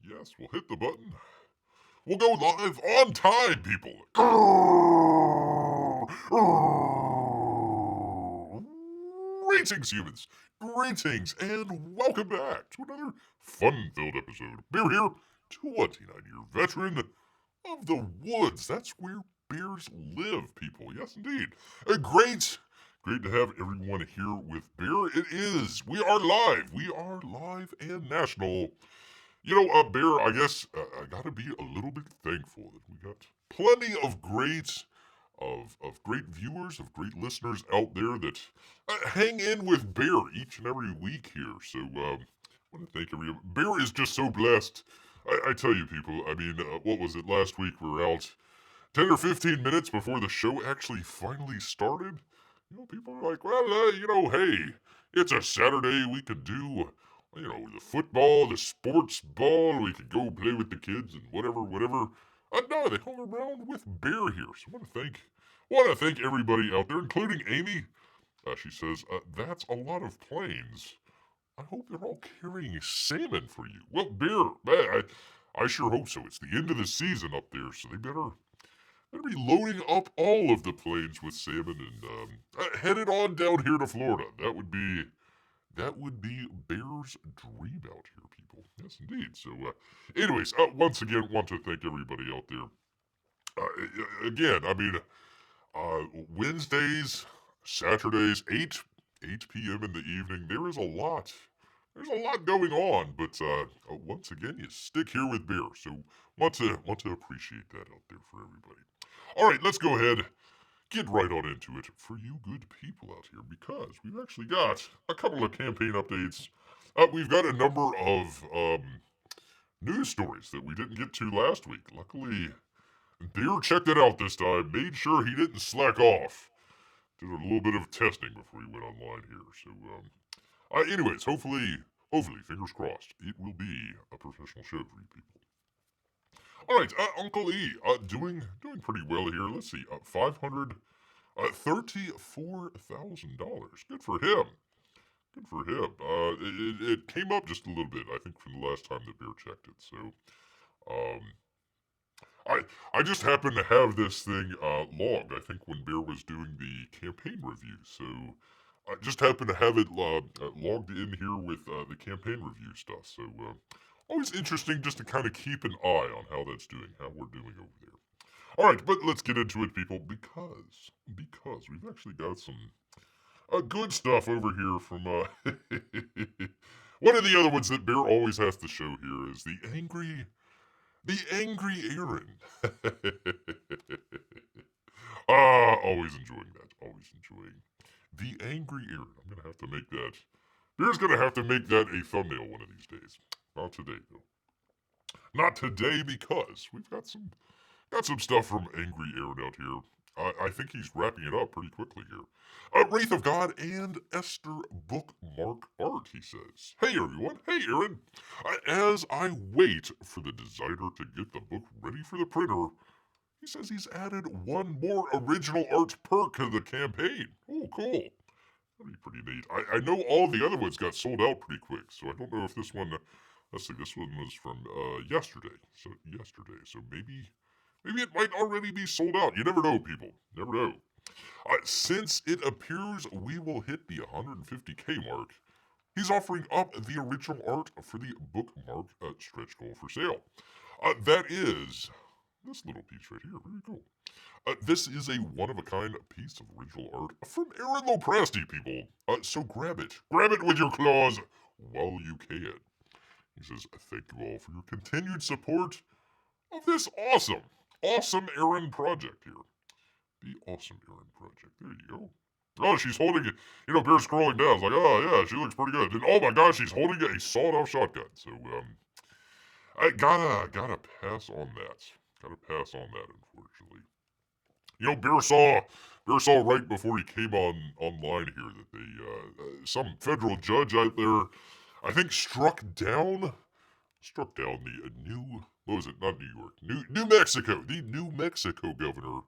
Yes, we'll hit the button. We'll go live on time, people. Greetings, humans. Greetings, and welcome back to another fun-filled episode. Bear here, 29-year veteran of the woods. That's where bears live, people. Yes, indeed. Great to have everyone here with Bear. It is. We are live. We are live and national. You know, Bear, I guess I gotta be a little bit thankful that we got plenty of great viewers, of great listeners out there that hang in with Bear each and every week here. So, I want to thank everyone. Bear is just so blessed. I tell you, people, I mean, what was it? Last week we were out 10 or 15 minutes before the show actually finally started. You know, people are like, well, hey, it's a Saturday, we could do, the football, the sports ball, we could go play with the kids and whatever. No, they hung around with Bear here. So I want to thank everybody out there, including Amy. She says, that's a lot of planes. I hope they're all carrying salmon for you. Well, Bear, I sure hope so. It's the end of the season up there, so they better be loading up all of the planes with salmon and headed on down here to Florida. That would be Bear's dream out here, people. Yes, indeed. So, anyways, once again, want to thank everybody out there. Again, I mean, Wednesdays, Saturdays, 8 p.m. in the evening. There is a lot. There's a lot going on, but once again, you stick here with Bear. So, want to appreciate that out there for everybody. All right, let's go ahead, get right on into it for you good people out here, because we've actually got a couple of campaign updates. We've got a number of news stories that we didn't get to last week. Luckily, Bear checked it out this time, made sure he didn't slack off. Did a little bit of testing before he went online here. So, anyways, hopefully, fingers crossed, it will be a professional show for you people. All right, Uncle E, doing pretty well here. Let's see, $534,000. Good for him. Good for him. It came up just a little bit, I think, from the last time that Bear checked it. So, I just happened to have this thing logged, I think, when Bear was doing the campaign review. So, I just happened to have it logged in here with the campaign review stuff. So, always interesting just to kind of keep an eye on how that's doing, how we're doing over there. All right, but let's get into it, people, because we've actually got some good stuff over here from one of the other ones that Bear always has to show here is the angry Irene. Always enjoying that. Always enjoying the angry Irene. I'm gonna have to make that. Bear's gonna have to make that a thumbnail one of these days. Not today, though. Not today, because we've got some stuff from Angry Aaron out here. I think he's wrapping it up pretty quickly here. Wraith of God and Esther bookmark art, he says. Hey, everyone. Hey, Aaron. As I wait for the designer to get the book ready for the printer, he says he's added one more original art perk to the campaign. Oh, cool. That'd be pretty neat. I know all the other ones got sold out pretty quick, so I don't know if this one... Let's see, this one was from yesterday. So maybe it might already be sold out. You never know, people. Never know. Since it appears we will hit the 150K mark, he's offering up the original art for the bookmark stretch goal for sale. That is this little piece right here. Very cool. This is a one-of-a-kind piece of original art from Aaron Lopresti, people. So grab it. Grab it with your claws while you can. He says, thank you all for your continued support of this awesome Aaron project here. The awesome Aaron project. There you go. Oh, she's holding it. Bear's scrolling down. It's like, oh, yeah, she looks pretty good. And oh my gosh, she's holding a sawed-off shotgun. So, I gotta pass on that. Gotta pass on that, unfortunately. Bear saw right before he came online here that some federal judge out there, I think, struck down the new, what was it, not New York, New Mexico, the New Mexico governor.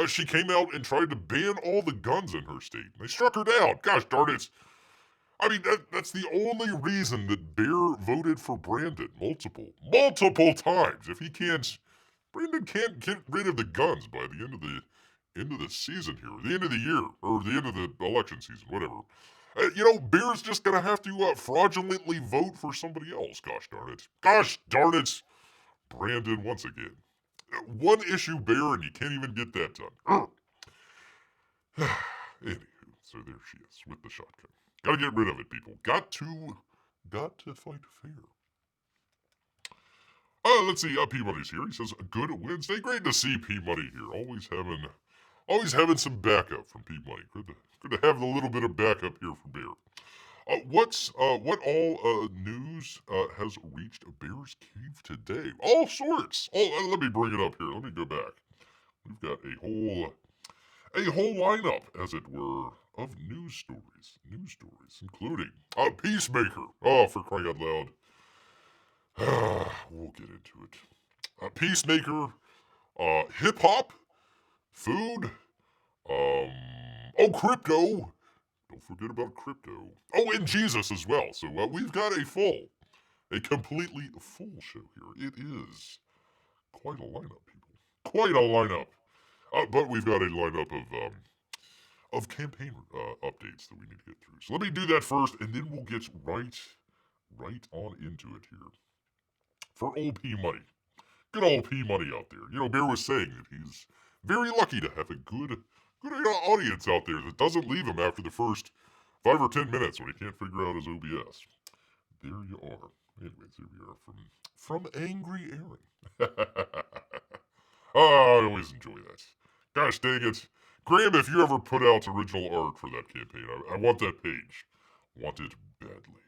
She came out and tried to ban all the guns in her state. They struck her down. Gosh darn it. I mean, that's the only reason that Bear voted for Brandon multiple times. If he can't, Brandon can't get rid of the guns by the end of the season here, the end of the year, or the end of the election season, whatever. Bear's just gonna have to fraudulently vote for somebody else. Gosh darn it! Gosh darn it! Brandon once again. One issue Bear, and you can't even get that done. Anywho, so there she is with the shotgun. Gotta get rid of it, people. Got to fight fair. Let's see. P-Money's here. He says, "Good Wednesday. Great to see P-Money here. Always having some backup from P-Money. Good to have a little bit of backup here from Bear. What all news has reached Bear's Cave today? All sorts. Let me bring it up here. Let me go back. We've got a whole lineup, as it were, of news stories, including Peacemaker. Oh, for crying out loud. We'll get into it. Peacemaker, hip hop, food, crypto. Don't forget about crypto. Oh, and Jesus as well. So we've got a completely full show here. It is quite a lineup, people. Quite a lineup. But we've got a lineup of campaign updates that we need to get through. So let me do that first, and then we'll get right on into it here. For old P Money, good old P Money out there. Bear was saying that he's very lucky to have a good audience out there that doesn't leave him after the first 5 or 10 minutes when he can't figure out his OBS. There you are. Anyways, here we are from Angry Aaron. I always enjoy that. Gosh dang it. Graham, if you ever put out original art for that campaign, I want that page. Want it badly.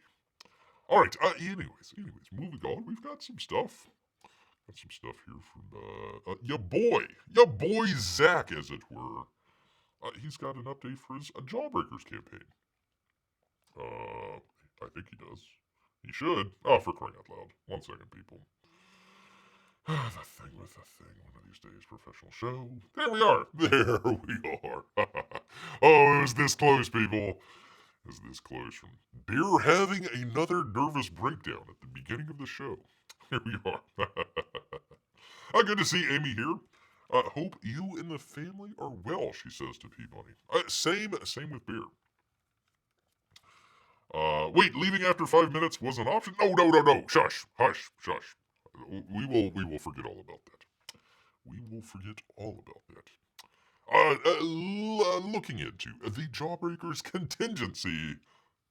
Alright, anyways, moving on. We've got some stuff. Got some stuff here from, your boy Zach, as it were. He's got an update for his Jawbreakers campaign. I think he does. He should. Oh, for crying out loud. 1 second, people. The thing with the thing. One of these days, professional show. There we are. There we are. Oh, it was this close, people. It was this close from Bear having another nervous breakdown at the beginning of the show. Here we are. Good to see Amy here. Hope you and the family are well, she says to Peabody. Same with Bear. Wait, leaving after 5 minutes was an option? No. Shush. Hush. We will forget all about that. We will forget all about that. Looking into the Jawbreakers contingency.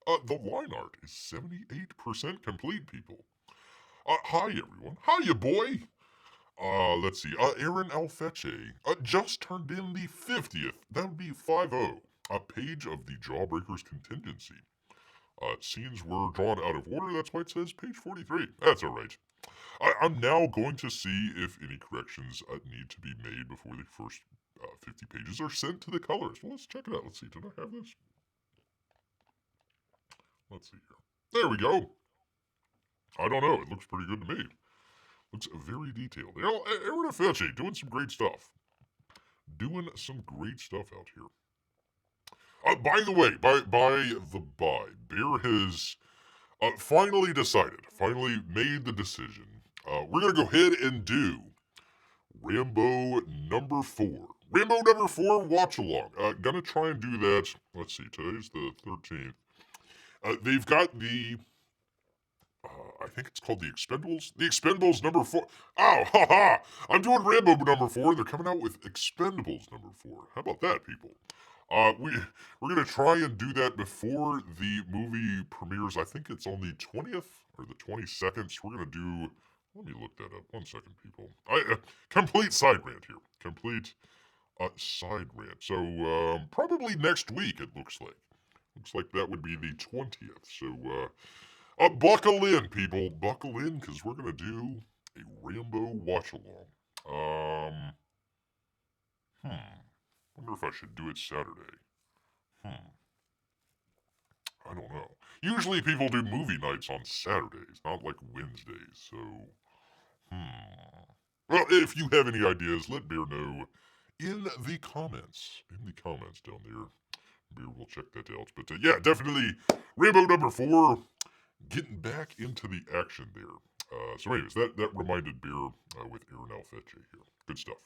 The line art is 78% complete, people. Hi, everyone. Hiya, boy. Let's see. Aaron Alfeche just turned in the 50th. That would be 5-0. A page of the Jawbreakers contingency. Scenes were drawn out of order. That's why it says page 43. That's all right. I'm now going to see if any corrections need to be made before the first 50 pages are sent to the colorist. Well, let's check it out. Let's see. Did I have this? Let's see here. There we go. I don't know. It looks pretty good to me. Looks very detailed. Aaron Alfeche doing some great stuff. Doing some great stuff out here. By the way, by the by, Bear has finally made the decision. We're going to go ahead and do Rambo number 4. Rambo number 4 watch along. Gonna try and do that. Let's see, today's the 13th. They've got the, I think it's called the Expendables. The Expendables number 4. Ow, haha! I'm doing Rambo number 4. They're coming out with Expendables number 4. How about that, people? We're gonna try and do that before the movie premieres. I think it's on the 20th or the 22nd. So we're gonna do. Let me look that up. 1 second, people. Complete side rant here. Complete side rant. So probably next week. It looks like. Looks like that would be the 20th. So buckle in, people. Buckle in, because we're gonna do a Rambo watch along. Wonder if I should do it Saturday. I don't know. Usually people do movie nights on Saturdays, not like Wednesdays, so... Well, if you have any ideas, let Bear know in the comments. In the comments down there. Beer will check that out. But yeah, definitely Rainbow number 4, getting back into the action there. So anyways, that reminded Beer with Irenee Fetche here. Good stuff.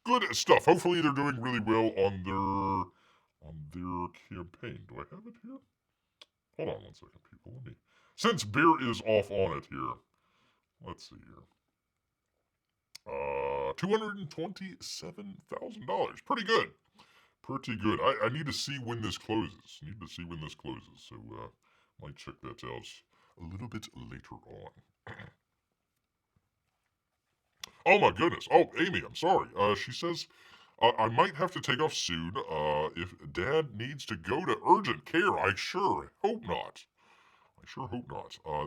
Good stuff. Hopefully they're doing really well on their campaign. Do I have it here? Hold on 1 second, people. Let me. Since Beer is off on it here, let's see here. $227,000. Pretty good. Pretty good. I need to see when this closes. So might check that out a little bit later on. Oh my goodness. Oh, Amy, I'm sorry. She says I might have to take off soon. If Dad needs to go to urgent care, I sure hope not.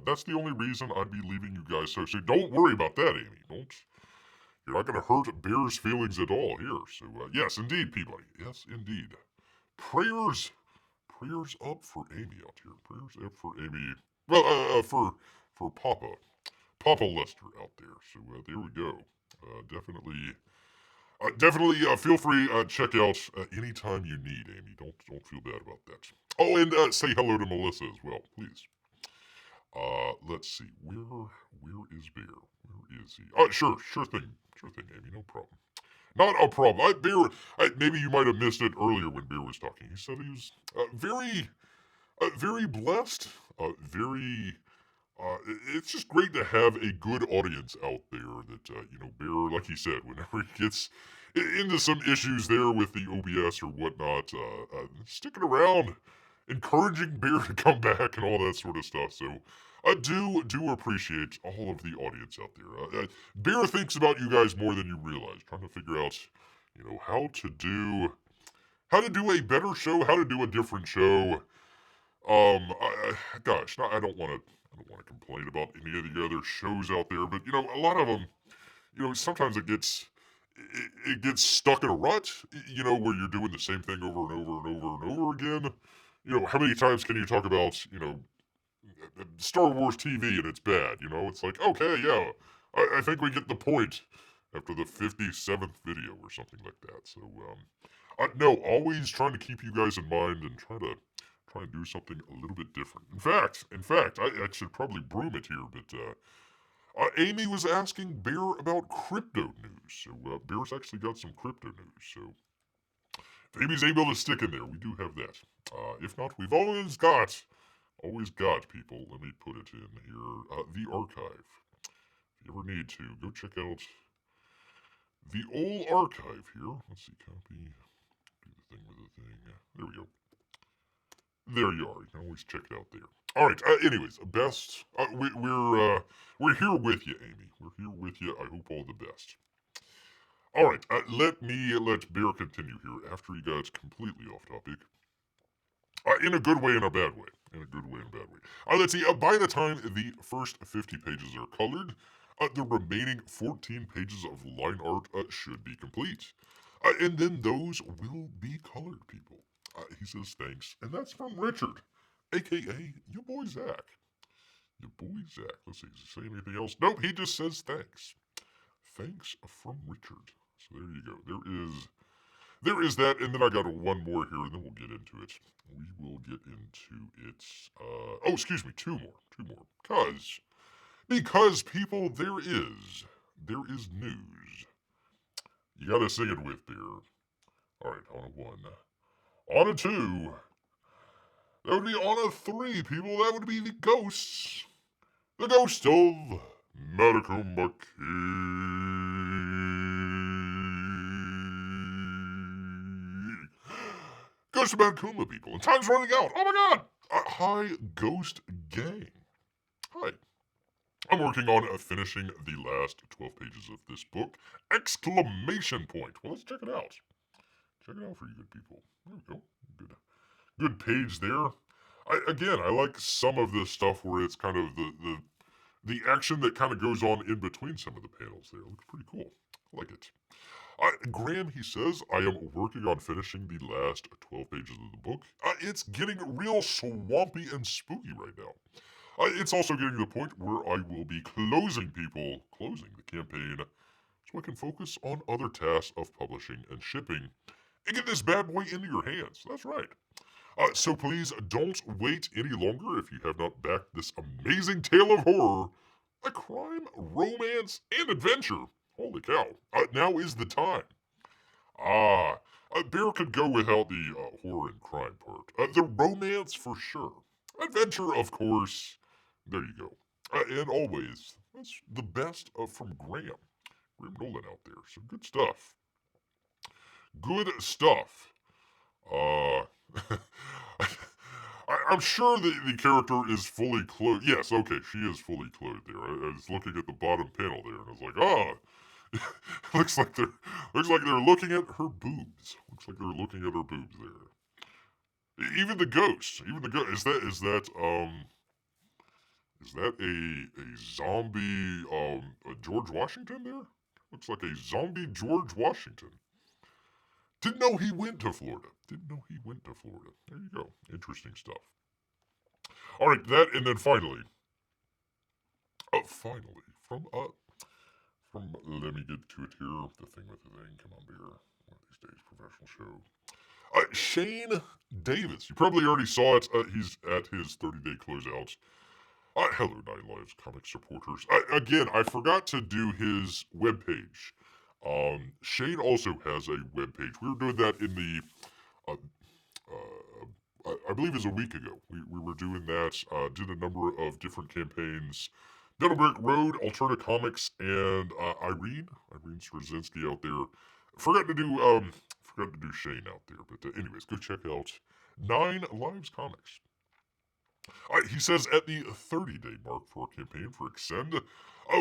That's the only reason I'd be leaving you guys so soon. Don't worry about that, Amy. You're not going to hurt Bear's feelings at all here. So, yes, indeed, Peabody. Yes, indeed. Prayers up for Amy out here. Prayers up for Amy. Well, for Papa Lester out there. So, there we go. Definitely feel free check out anytime you need, Amy. Don't feel bad about that. Oh, and say hello to Melissa as well, please. Let's see. Where is Bear? Where is he? Sure thing, Amy. No problem. Not a problem. Maybe you might have missed it earlier when Bear was talking. He said he was very blessed. It's just great to have a good audience out there that, Bear, like he said, whenever he gets into some issues there with the OBS or whatnot, sticking around, encouraging Bear to come back and all that sort of stuff. So I do appreciate all of the audience out there. Bear thinks about you guys more than you realize, trying to figure out, how to do a better show, how to do a different show. I don't want to complain about any of the other shows out there, but a lot of them, sometimes it gets stuck in a rut, where you're doing the same thing over and over and over and over again. How many times can you talk about, Star Wars TV and it's bad? It's like, okay, yeah, I think we get the point after the 57th video or something like that. So, no, always trying to keep you guys in mind and try to do something a little bit different. In fact, I should probably broom it here, but Amy was asking Bear about crypto news. So Bear's actually got some crypto news. So if Amy's able to stick in there, we do have that. If not, we've always got people. Let me put it in here. The archive. If you ever need to, go check out the old archive here. Let's see, copy. Do the thing with the thing. There we go. There you are. You can always check it out there. All right. Anyways, best. We're here with you, Amy. We're here with you. I hope all the best. All right. Let Bear continue here after he got completely off topic. In a good way and a bad way. Let's see. By the time the first 50 pages are colored, the remaining 14 pages of line art should be complete. And then those will be colored, people. He says thanks, and that's from Richard, a.k.a. your boy Zach. Let's see, does he say anything else? Nope, he just says thanks. Thanks from Richard. So there you go. There is that, and then I got one more here, and then we'll get into it. Two more. Because people, there is news. You gotta sing it with, Bear. All right, on a 1. On a 2. That would be on a 3, people. That would be the ghosts. The ghost of Matecumbe. Ghost of Matecumbe, people. And time's running out. Oh my god. Hi, Ghost Gang. Hi. I'm working on finishing the last 12 pages of this book. Exclamation point. Well, let's check it out. Check it out for you good people. There we go. Good page there. I like some of this stuff where it's kind of the action that kind of goes on in between some of the panels there. It looks pretty cool. I like it. Graham, he says, I am working on finishing the last 12 pages of the book. It's getting real swampy and spooky right now. It's also getting to the point where I will be closing the campaign, so I can focus on other tasks of publishing and shipping and get this bad boy into your hands. That's right. So please don't wait any longer if you have not backed this amazing tale of horror, a crime, romance, and adventure. Holy cow. Now is the time. Bear could go without the horror and crime part. The romance for sure. Adventure, of course. There you go. And always, that's the best from Graham Nolan out there. So good stuff. Good stuff. Uh, I'm sure the character is fully clothed. Yes, okay, she is fully clothed there. I was looking at the bottom panel there, and I was like, looks like they're looking at her boobs. Looks like they're looking at her boobs there. Even the ghost. Is that a zombie a George Washington there? Looks like a zombie George Washington. Didn't know he went to Florida. There you go. Interesting stuff. All right, that, and then finally, let me get to it here. The thing with the thing. Come on, Beer. One of these days, professional show. Shane Davis. You probably already saw it. He's at his 30-day closeout. Hello, Nine Lives comic supporters. Again, I forgot to do his webpage. Shane also has a webpage. We were doing that in the, I believe it was a week ago. We were doing that, did a number of different campaigns. Middlebrick Road, Alterna Comics, and Irene Straczynski out there. Forgot to do Shane out there, but anyways, go check out Nine Lives Comics. He says at the 30-day mark for our campaign for Axcend,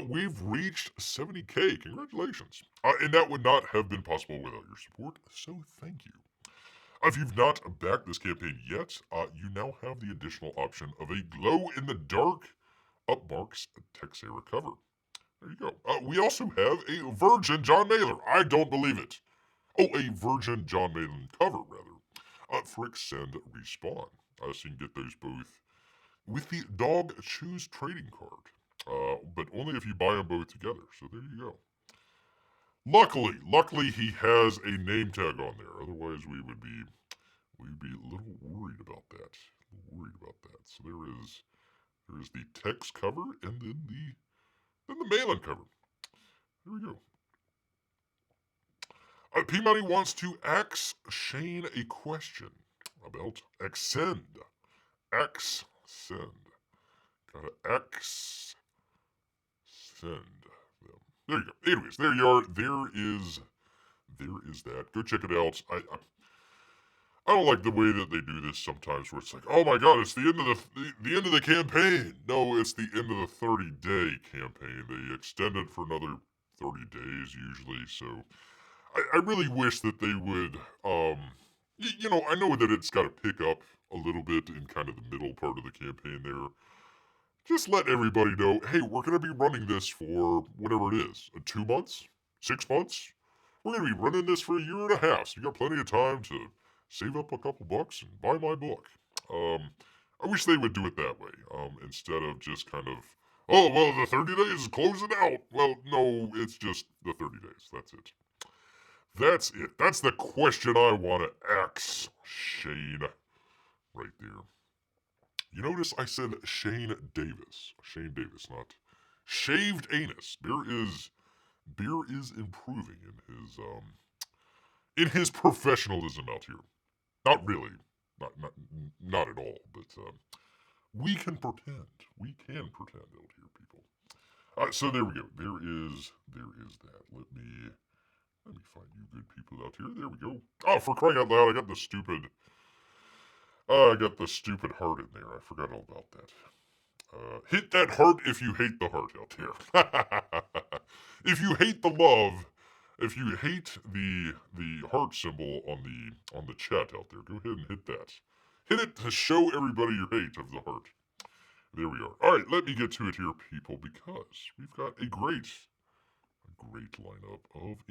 we've reached 70K. Congratulations. And that would not have been possible without your support, so thank you. If you've not backed this campaign yet, you now have the additional option of a glow-in-the-dark Upmarks Texera cover. There you go. We also have a Virgin John Mailer. I don't believe it. Oh, a Virgin John Malin cover, rather, for Axcend Respawn. So you can get those both with the Dog Choose trading card, but only if you buy them both together. So there you go. Luckily, he has a name tag on there. Otherwise, we'd be a little worried about that. So there is the text cover, and then the mail-in cover. There we go. P-Money wants to ask Shane a question about Axcend. Axcend. Gotta Axcend them. There you go. Anyways, there you are. There is that. Go check it out. I don't like the way that they do this sometimes, where it's like, oh my god, it's the end of the end of the campaign. No, it's the end of the 30-day campaign. They extend it for another 30 days usually. So I really wish that they would. I know that it's got to pick up a little bit in kind of the middle part of the campaign there. Just let everybody know, hey, we're going to be running this for whatever it is. 2 months? 6 months? We're going to be running this for a year and a half, so you got plenty of time to save up a couple bucks and buy my book. I wish they would do it that way, instead of just kind of, oh, well, the 30 days is closing out. Well, no, it's just the 30 days. That's it. That's the question I want to ask Shane right there. You notice I said Shane Davis. Shane Davis, not shaved anus. Beer is improving in his professionalism out here. Not really. Not at all, but we can pretend. We can pretend out here, people. So there we go. There is that. Let me find you good people out here. There we go. Oh, for crying out loud, I got the stupid heart in there. I forgot all about that. Hit that heart if you hate the heart out there. If you hate the love, if you hate the heart symbol on the chat out there, go ahead and hit that. Hit it to show everybody your hate of the heart. There we are. All right, let me get to it here, people, because we've got a great lineup of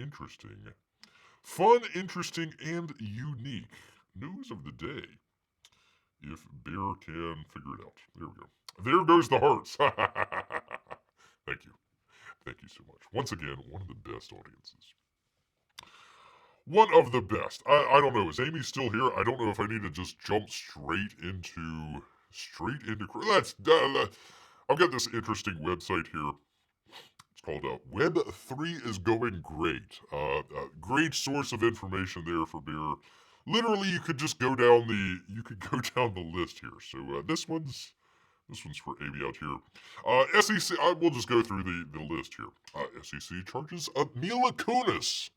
fun, interesting, and unique news of the day. If Bear can figure it out. There we go. There goes the hearts. Thank you. Thank you so much. Once again, one of the best audiences. One of the best. I don't know. Is Amy still here? I don't know if I need to just jump straight into let's. I've got this interesting website here. It's called Web3 is going great. Great source of information there for beer. Literally, you could just go down the list here. So this one's for Amy out here. SEC. We'll just go through the list here. SEC charges Mila Kunis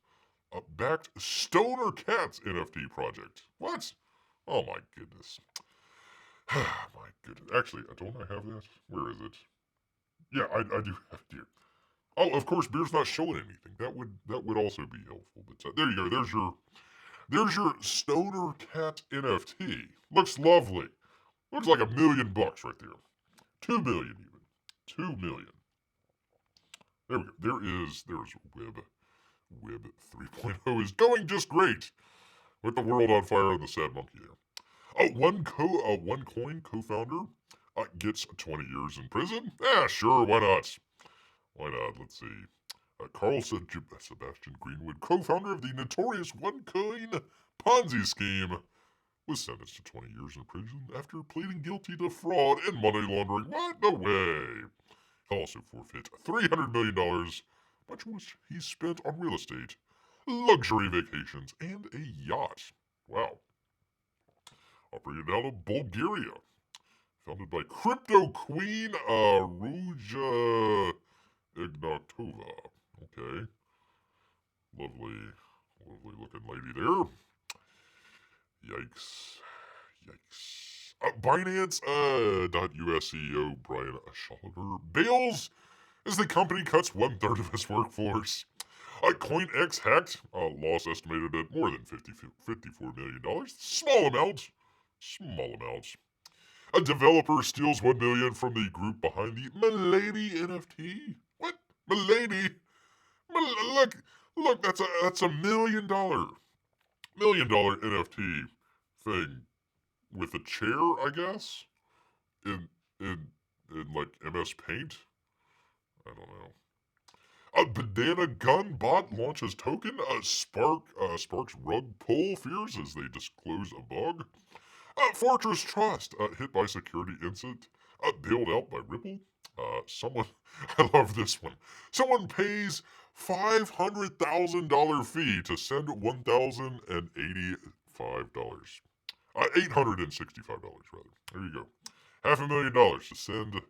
backed Stoner Cats NFT project. What? Oh my goodness. My goodness. Actually, don't I have that? Where is it? Yeah, I do have it here. Oh, of course, beer's not showing anything. That would also be helpful. But there you go. There's your Stoner Cat NFT. Looks lovely. Looks like $1 million right there. 2 million even. 2 million. There we go. There's Web 3.0 is going just great. With the world on fire and the sad monkey there. OneCoin co-founder gets 20 years in prison. Sure, why not? Why not? Let's see. Carl Sebastian Greenwood, co-founder of the notorious OneCoin Ponzi scheme, was sentenced to 20 years in prison after pleading guilty to fraud and money laundering. What? No way. He'll also forfeit $300 million, much of which he spent on real estate, luxury vacations, and a yacht. Wow. Operated out of Bulgaria. Founded by crypto queen Ruja Ignatova. Okay. Lovely looking lady there. Yikes. Binance.US CEO Brian Scholliver bails as the company cuts 1/3 of its workforce. CoinX hacked, loss estimated at more than $54 million. Small amount. A developer steals $1 million from the group behind the Milady NFT. What? Milady? Look, that's a $1 million NFT thing with a chair, I guess, in like MS Paint. I don't know. A banana gun bot launches token. Sparks rug pull fears as they disclose a bug. Fortress Trust hit by security incident. Bailed out by Ripple. Someone, I love this one. Someone pays $500,000 fee to send $1,085. $865 rather. There you go. $500,000 to send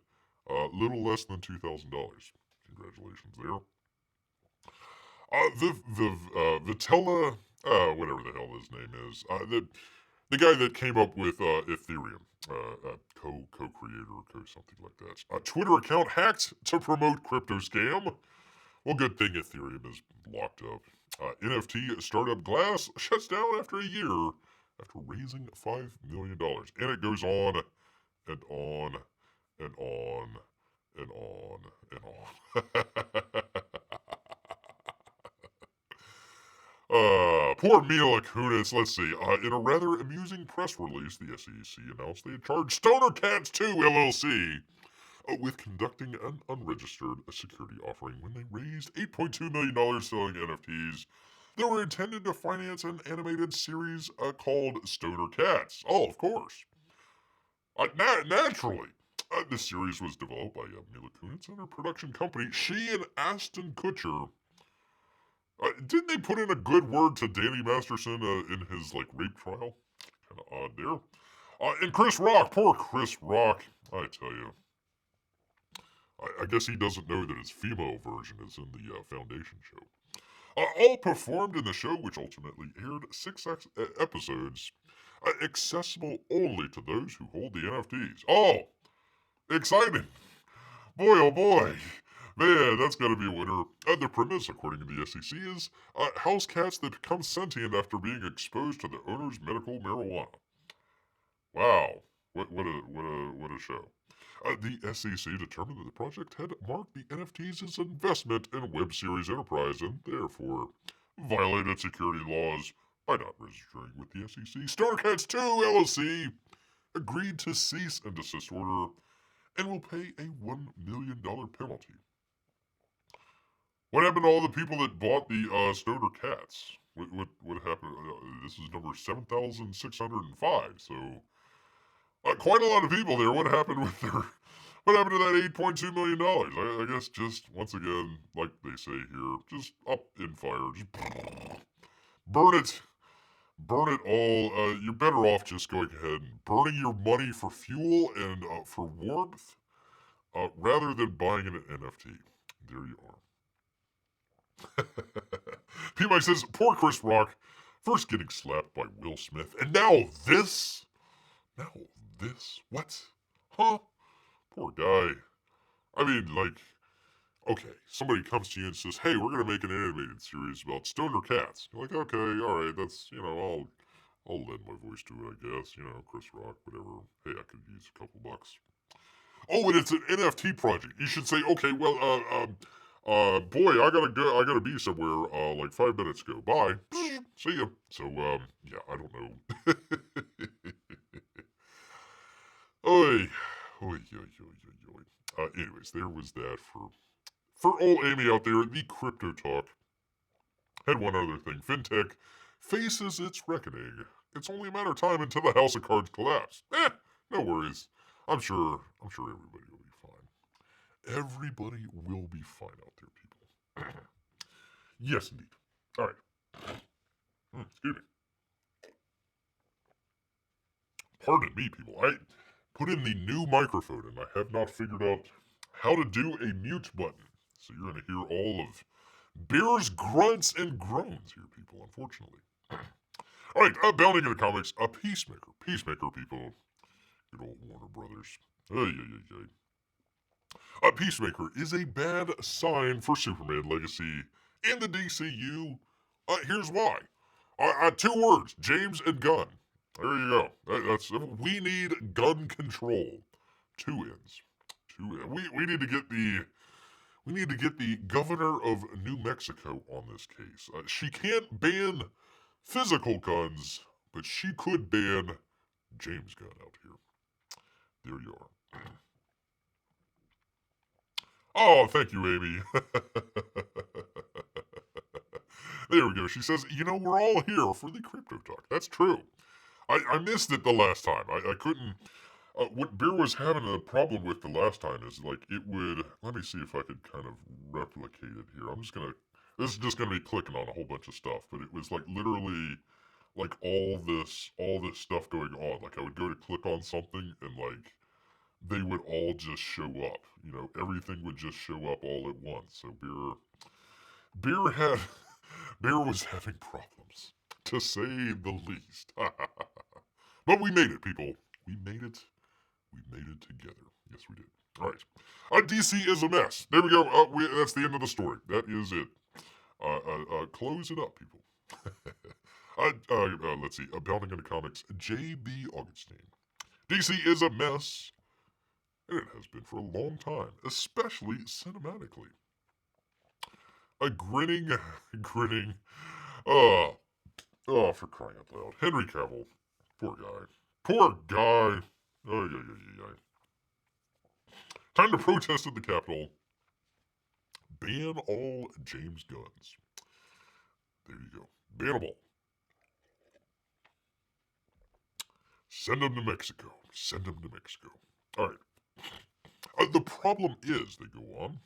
little less than $2,000. Congratulations there. Vitella, whatever the hell his name is, the guy that came up with Ethereum, co-creator or something like that. Twitter account hacked to promote crypto scam. Well, good thing Ethereum is locked up. NFT startup Glass shuts down after a year after raising $5 million. And it goes on and on and on and on and on. Poor Mila Kunis. Let's see. In a rather amusing press release, the SEC announced they had charged Stoner Cats 2 LLC with conducting an unregistered security offering when they raised $8.2 million selling NFTs that were intended to finance an animated series called Stoner Cats. Oh, of course. Naturally. The series was developed by Mila Kunis and her production company. She and Aston Kutcher. Didn't they put in a good word to Danny Masterson in his rape trial? Kind of odd there. And Chris Rock, poor Chris Rock. I tell you, I guess he doesn't know that his female version is in the Foundation show. All performed in the show, which ultimately aired 6 episodes, accessible only to those who hold the NFTs. Oh, exciting! Boy, oh boy. Man, that's gotta be a winner. The premise, according to the SEC, is house cats that become sentient after being exposed to the owner's medical marijuana. Wow, what a show. The SEC determined that the project had marked the NFTs as an investment in web series enterprise and therefore violated security laws by not registering with the SEC. Stoner Cats 2 LLC agreed to cease and desist order and will pay a $1 million penalty. What happened to all the people that bought the Stoner Cats? What happened? This is number 7,605. So quite a lot of people there. What happened with their? What happened to that $8.2 million? I guess just once again, like they say here, just up in fire. Just burn it. Burn it all. You're better off just going ahead and burning your money for fuel and for warmth, rather than buying an NFT. There you are. P-Mike says, poor Chris Rock, first getting slapped by Will Smith, and now this? Now this? What? Huh? Poor guy. I mean, like, okay, somebody comes to you and says, hey, we're going to make an animated series about stoner cats. You're like, okay, all right, that's, I'll lend my voice to it, I guess. Chris Rock, whatever. Hey, I could use a couple bucks. Oh, and it's an NFT project. You should say, okay, well, boy, I gotta be somewhere, like 5 minutes ago. Bye. See ya. So, yeah, I don't know. Oy. Oy, oy, oy, oy, oy. Anyways, there was that for old Amy out there. The Crypto Talk had one other thing. FinTech faces its reckoning. It's only a matter of time until the House of Cards collapse. No worries. I'm sure everybody will be fine. Everybody will be fine out there, people. Yes, indeed. All right. Excuse me. Pardon me, people. I put in the new microphone and I have not figured out how to do a mute button. So you're going to hear all of Bear's grunts and groans here, people, unfortunately. All right, bounding into comics, a Peacemaker. Peacemaker, people. Good old Warner Brothers. A Peacemaker is a bad sign for Superman Legacy in the DCU. Here's why. 2 words, James and Gunn. There you go. We need gun control. 2 ends. We need to get the governor of New Mexico on this case. She can't ban physical guns, but she could ban James Gunn out here. There you are. Oh, thank you, Amy. There we go. She says, we're all here for the Crypto Talk. That's true. I missed it the last time. I couldn't. What Beer was having a problem with the last time is, like, it would. Let me see if I could kind of replicate it here. This is just gonna be clicking on a whole bunch of stuff, but it was like literally, like all this stuff going on. Like I would go to click on something and like they would all just show up. Everything would just show up all at once. So Beer was having problems, to say the least. But we made it, people. We made it. We made it together. Yes, we did. All right. DC is a mess. There we go. That's the end of the story. That is it. Close it up, people. Let's see. Bounding into comics, J.B. Augustine. DC is a mess. And it has been for a long time, especially cinematically. A grinning. For crying out loud. Henry Cavill. Poor guy. Time to protest at the Capitol. Ban all James Guns. There you go. Ban them all. Send them to Mexico. All right. The problem is, they go on,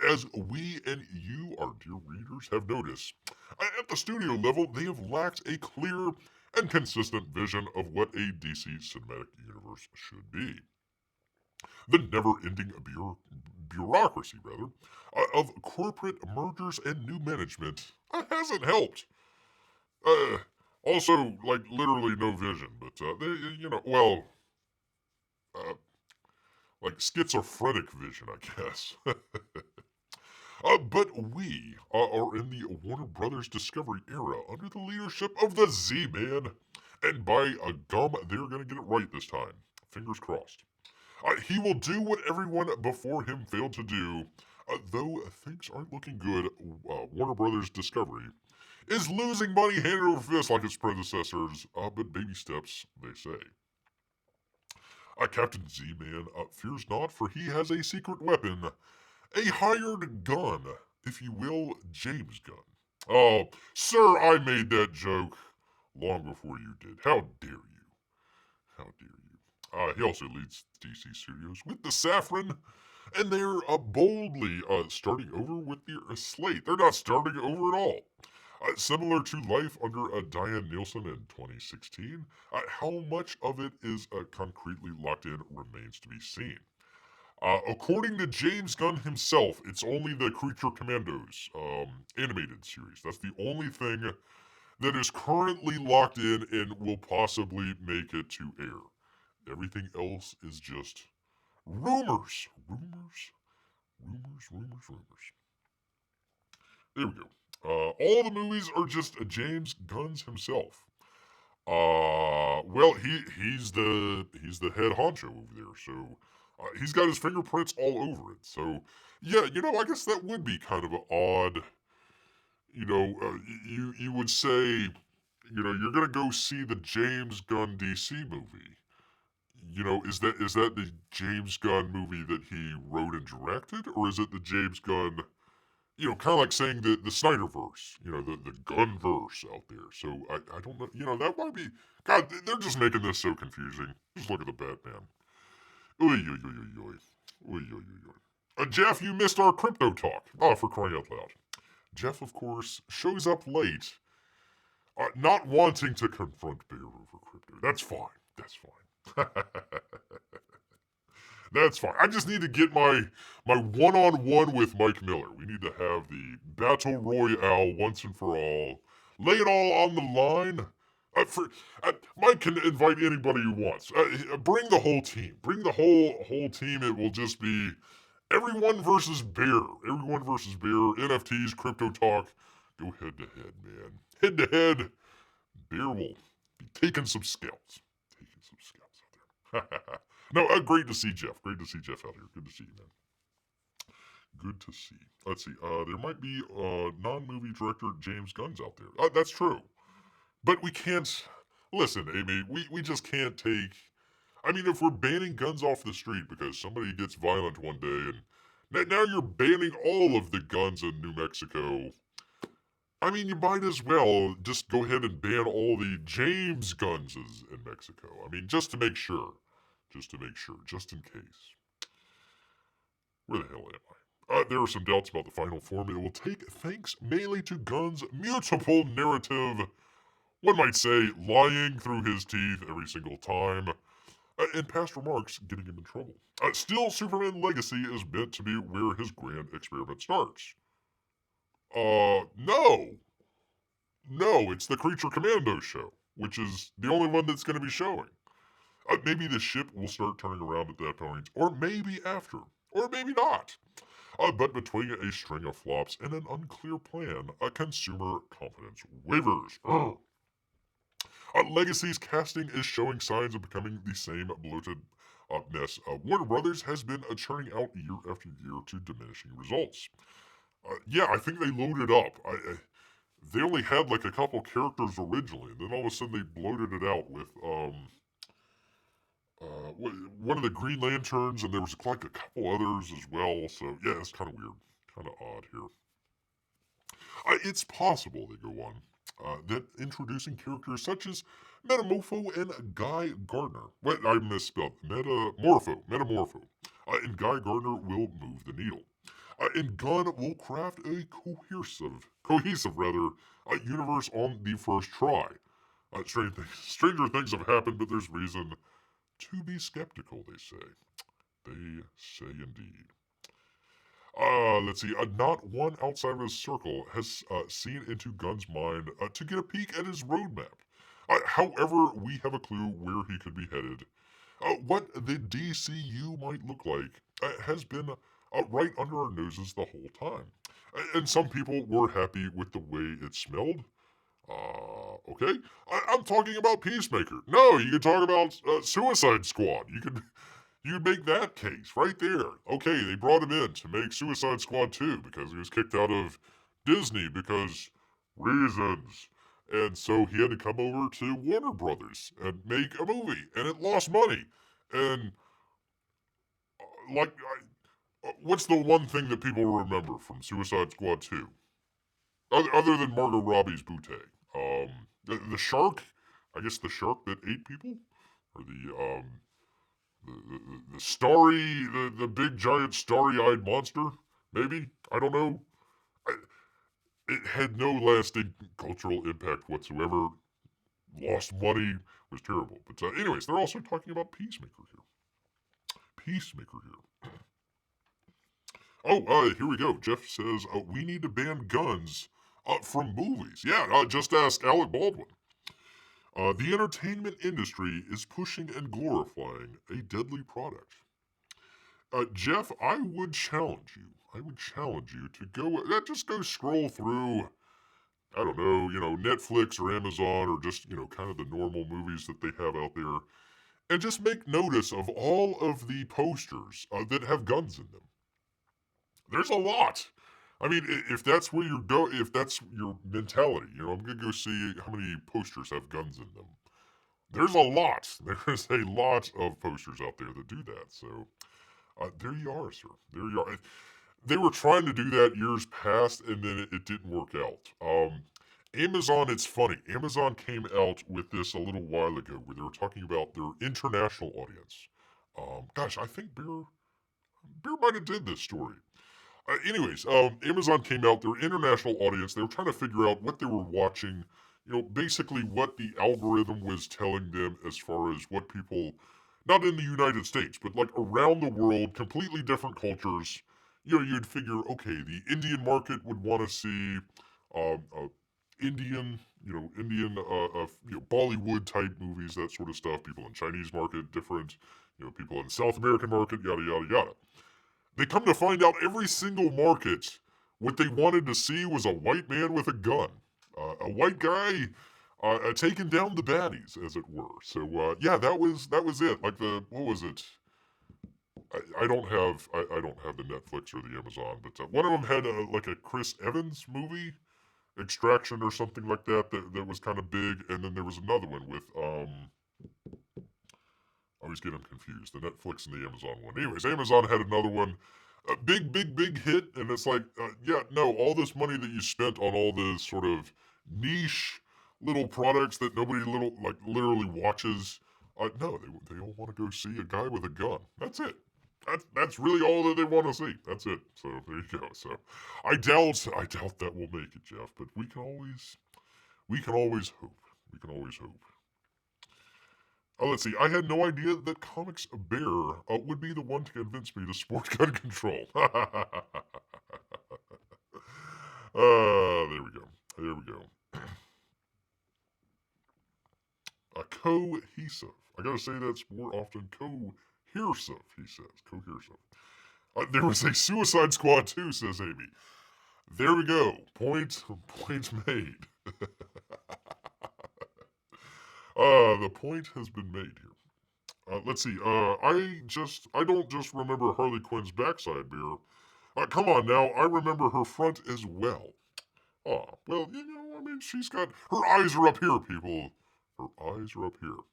as we and you, our dear readers, have noticed, at the studio level, they have lacked a clear and consistent vision of what a DC cinematic universe should be. The never-ending bureaucracy, of corporate mergers and new management hasn't helped. Also, like, literally no vision, but, like schizophrenic vision, I guess. But we are in the Warner Brothers Discovery era under the leadership of the Z-Man. And by gum, they're going to get it right this time. Fingers crossed. He will do what everyone before him failed to do. Though things aren't looking good, Warner Brothers Discovery is losing money hand over fist like its predecessors, but baby steps, they say. Captain Z-Man fears not, for he has a secret weapon, a hired gun, if you will, James Gunn. Oh, sir, I made that joke long before you did. How dare you? How dare you? He also leads DC Studios with the Saffron, and they're boldly starting over with their slate. They're not starting over at all. Similar to life under Diane Nielsen in 2016, how much of it is concretely locked in remains to be seen. According to James Gunn himself, it's only the Creature Commandos animated series. That's the only thing that is currently locked in and will possibly make it to air. Everything else is just rumors. Rumors. There we go. All the movies are just James Gunn's himself. Well, he's the head honcho over there, so he's got his fingerprints all over it. So yeah, I guess that would be kind of an odd. You would say, you're gonna go see the James Gunn DC movie. Is that the James Gunn movie that he wrote and directed, or is it the James Gunn? Kind of like saying the Snyderverse, the Gunverse out there. So I don't know, that might be. God, they're just making this so confusing. Just look at the Batman. Oy, oy, oy, oy, oy. Oy, oy, oy, oy. Jeff, you missed our crypto talk. Oh, for crying out loud. Jeff, of course, shows up late, not wanting to confront Bear over crypto. That's fine. That's fine. That's fine. I just need to get my one-on-one with Mike Miller. We need to have the battle royale once and for all. Lay it all on the line. Mike can invite anybody he wants. Bring the whole team. Bring the whole team. It will just be everyone versus Bear. Everyone versus Bear. NFTs, crypto talk. Go head to head, man. Head to head. Bear will be taking some scalps. Taking some scalps out there. No, great to see Jeff. Great to see Jeff out here. Good to see you, man. Good to see. Let's see. There might be non-movie director James Gunn's out there. That's true. But we can't. Listen, Amy, we just can't take. I mean, if we're banning guns off the street because somebody gets violent one day and now you're banning all of the guns in New Mexico. I mean, you might as well just go ahead and ban all the James guns in Mexico. I mean, just to make sure. Just in case. Where the hell am I? There are some doubts about the final form it will take, thanks mainly to Gunn's mutable narrative. One might say, lying through his teeth every single time, and past remarks getting him in trouble. Still, Superman Legacy is meant to be where his grand experiment starts. No. No, it's the Creature Commando show, which is the only one that's going to be showing. Maybe the ship will start turning around at that point, or maybe after, or maybe not. But between a string of flops and an unclear plan, consumer confidence wavers. Legacy's casting is showing signs of becoming the same bloated mess Warner Brothers has been churning out year after year to diminishing results. Yeah, I think they loaded up. They only had like a couple characters originally, and then all of a sudden they bloated it out with one of the Green Lanterns, and there was like a couple others as well. So yeah, it's kind of weird, kind of odd here. It's possible, they go on, that introducing characters such as Metamorpho and Guy Gardner. Wait, I misspelled. Metamorpho. And Guy Gardner will move the needle. And Gunn will craft a cohesive universe on the first try. Stranger things have happened, but there's reason to be skeptical, they say. They say indeed. Let's see. Not one outside of his circle has seen into Gunn's mind to get a peek at his roadmap. However, we have a clue where he could be headed. What the DCU might look like has been right under our noses the whole time. And some people were happy with the way it smelled. Okay. I'm talking about Peacemaker. No, you can talk about Suicide Squad. You could make that case right there. Okay, they brought him in to make Suicide Squad 2 because he was kicked out of Disney because reasons. And so he had to come over to Warner Brothers and make a movie, and it lost money. And, what's the one thing that people remember from Suicide Squad 2? Other than Margot Robbie's bootay. The shark, I guess the shark that ate people? Or the starry, the big giant starry-eyed monster? Maybe? I don't know. It had no lasting cultural impact whatsoever. Lost money, was terrible. But anyways, they're also talking about Peacemaker here. Peacemaker here. Oh, here we go. Jeff says, we need to ban guns from movies. Yeah, just ask Alec Baldwin. The entertainment industry is pushing and glorifying a deadly product. Jeff, I would challenge you. I would challenge you to go, just go scroll through, I don't know, Netflix or Amazon or just, kind of the normal movies that they have out there, and just make notice of all of the posters that have guns in them. There's a lot. I mean, if that's where you go, if that's your mentality, I'm gonna go see how many posters have guns in them. There's a lot. There's a lot of posters out there that do that. So there you are, sir. There you are. They were trying to do that years past, and then it didn't work out. Amazon, it's funny. Amazon came out with this a little while ago where they were talking about their international audience. Gosh, I think Bear might have did this story. Anyways, Amazon came out, their international audience, they were trying to figure out what they were watching, basically what the algorithm was telling them as far as what people, not in the United States, but like around the world, completely different cultures, you'd figure, okay, the Indian market would want to see Indian, Bollywood type movies, that sort of stuff. People in Chinese market, different, people in the South American market, yada, yada, yada. They come to find out every single market, what they wanted to see was a white man with a gun. A white guy taking down the baddies, as it were. So, yeah, that was it. Like what was it? I don't have the Netflix or the Amazon, but one of them had like a Chris Evans movie, Extraction or something like that was kind of big, and then there was another one with I always get them confused, the Netflix and the Amazon one. Anyways, Amazon had another one, a big hit, and it's like, all this money that you spent on all this sort of niche little products that nobody literally watches. No, they all want to go see a guy with a gun. That's it. That's really all that they want to see. That's it. So there you go. So I doubt that will make it, Jeff. But we can always hope. We can always hope. Let's see. I had no idea that Comics Bear would be the one to convince me to sport gun control. There we go. There we go. Cohesive. I gotta say that's more often cohesive, he says. Cohesive. There was a Suicide Squad 2, says Amy. There we go. Point made. The point has been made here. Let's see. I don't just remember Harley Quinn's backside, Bear. Come on now. I remember her front as well. Well, she's got, her eyes are up here, people. Her eyes are up here.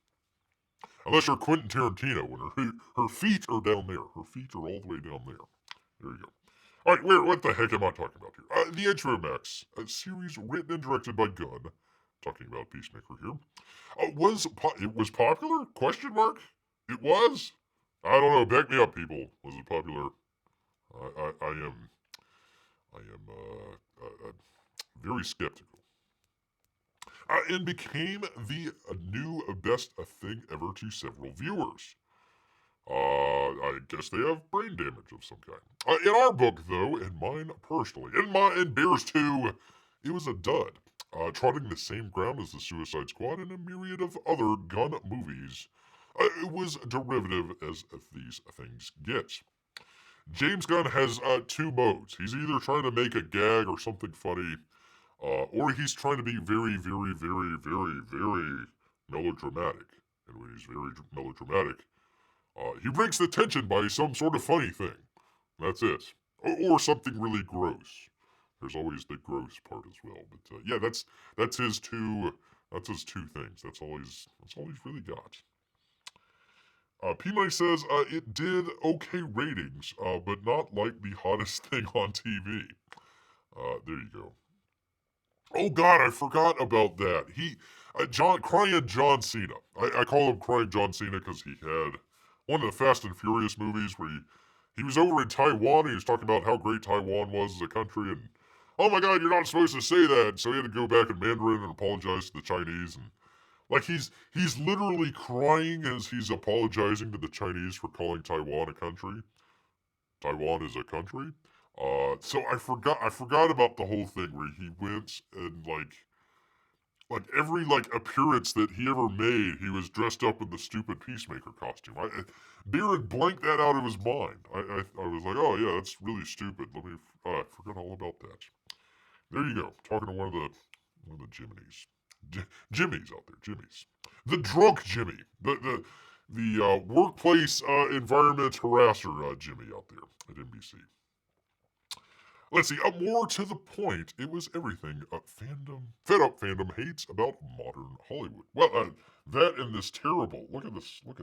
Unless you're Quentin Tarantino, when her feet are down there. Her feet are all the way down there. There you go. All right, what the heck am I talking about here? The Intro Max, a series written and directed by Gunn. Talking about Peacemaker here. It was popular? Question mark? It was? I don't know. Back me up, people. Was it popular? I am very skeptical. And became the new best thing ever to several viewers. I guess they have brain damage of some kind. In our book, though, and mine personally, in Bears 2, it was a dud. Trotting the same ground as the Suicide Squad and a myriad of other Gunn movies. It was derivative as these things get. James Gunn has two modes. He's either trying to make a gag or something funny, or he's trying to be very, very, very, very, very melodramatic. And when he's very melodramatic, he breaks the tension by some sort of funny thing. That's it. Or something really gross. There's always the gross part as well. But yeah, that's his two things. That's all he's really got. P-Money says it did okay ratings, but not like the hottest thing on TV. There you go. Oh God, I forgot about that. Crying John Cena. I call him Crying John Cena because he had one of the Fast and Furious movies where he was over in Taiwan and he was talking about how great Taiwan was as a country and oh my God, you're not supposed to say that. So he had to go back in Mandarin and apologize to the Chinese and like he's literally crying as he's apologizing to the Chinese for calling Taiwan a country. Taiwan is a country. So I forgot about the whole thing where he went and like every like appearance that he ever made, he was dressed up in the stupid Peacemaker costume. Beer had blanked that out of his mind. I was like, oh yeah, that's really stupid. I forgot all about that. There you go, talking to one of the Jiminies, Jimmys out there, Jimmys, the drunk Jimmy, the workplace environment harasser Jimmy out there at NBC. Let's see, more to the point, it was everything fed up fandom hates about modern Hollywood. Well, that and this terrible, look at this. I'm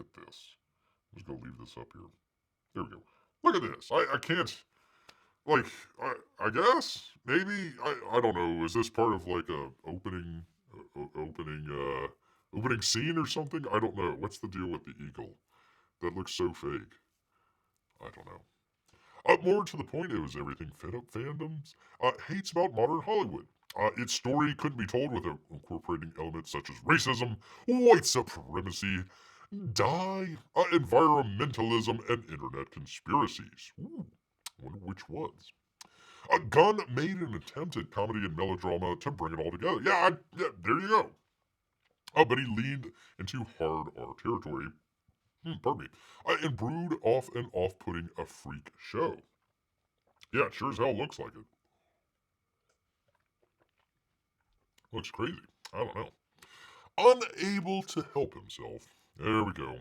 just gonna leave this up here. There we go. Look at this. I can't, like, I guess, maybe, I don't know, is this part of like a opening scene or something? I don't know. What's the deal with the eagle? That looks so fake. I don't know. More to the point, it was everything fed up fandoms hates about modern Hollywood. Its story couldn't be told without incorporating elements such as racism, white supremacy, environmentalism, and internet conspiracies. Ooh, wonder which ones. Gunn made an attempt at comedy and melodrama to bring it all together. Yeah, there you go. But he leaned into hard R territory, pardon me, and brewed off an off-putting a freak show. Yeah, it sure as hell looks like it. Looks crazy. I don't know. Unable to help himself. There we go.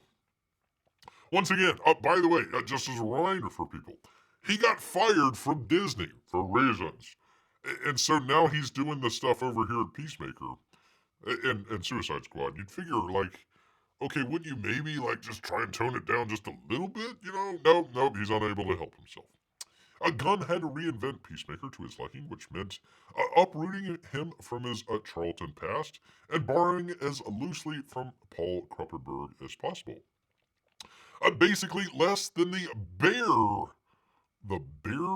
Once again, by the way, just as a reminder for people, he got fired from Disney for reasons. And so now he's doing the stuff over here at Peacemaker and Suicide Squad. You'd figure, like, okay, wouldn't you maybe, like, just try and tone it down just a little bit, you know? Nope, he's unable to help himself. Gunn had to reinvent Peacemaker to his liking, which meant uprooting him from his Charlton past and borrowing as loosely from Paul Krupperberg as possible. Basically, less than the bare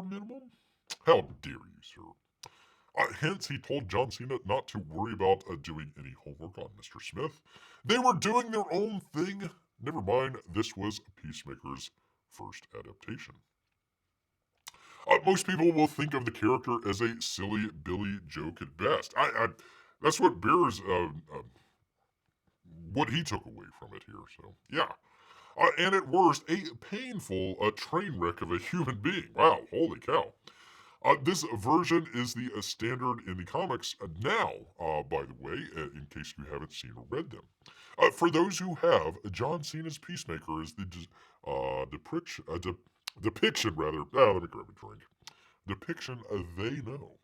minimum? How dare you, sir? Hence, he told John Cena not to worry about doing any homework on Mr. Smith. They were doing their own thing. Never mind, this was Peacemaker's first adaptation. Most people will think of the character as a silly Billy joke at best. That's what Bear's, what he took away from it here. So yeah, and at worst, a painful train wreck of a human being. Wow, holy cow! This version is the standard in the comics now. By the way, in case you haven't seen or read them. For those who have, John Cena's Peacemaker is the depiction rather. Let me grab a drink. Depiction they know.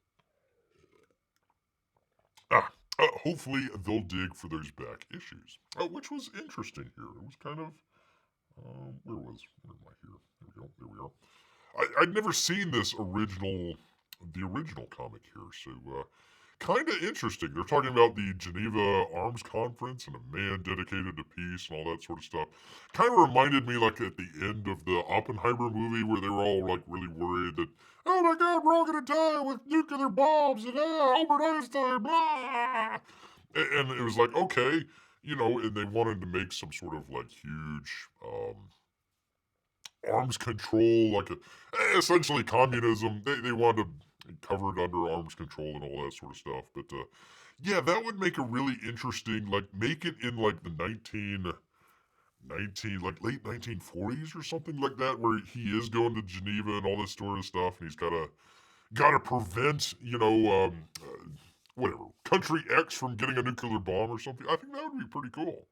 Hopefully they'll dig for those back issues, which was interesting here. It was kind of where am I here? There we are. I'd never seen the original comic here, so kind of interesting. They're talking about the Geneva Arms Conference and a man dedicated to peace and all that sort of stuff. Kind of reminded me like at the end of the Oppenheimer movie where they were all like really worried that, oh my God, we're all going to die with nuclear bombs and Albert Einstein, blah. And it was like, okay, and they wanted to make some sort of like huge arms control, like essentially communism. They wanted to covered under arms control and all that sort of stuff. But yeah, that would make a really interesting, like make it in like the like late 1940s or something like that, where he is going to Geneva and all this sort of stuff, and he's gotta prevent, whatever, country X from getting a nuclear bomb or something. I think that would be pretty cool.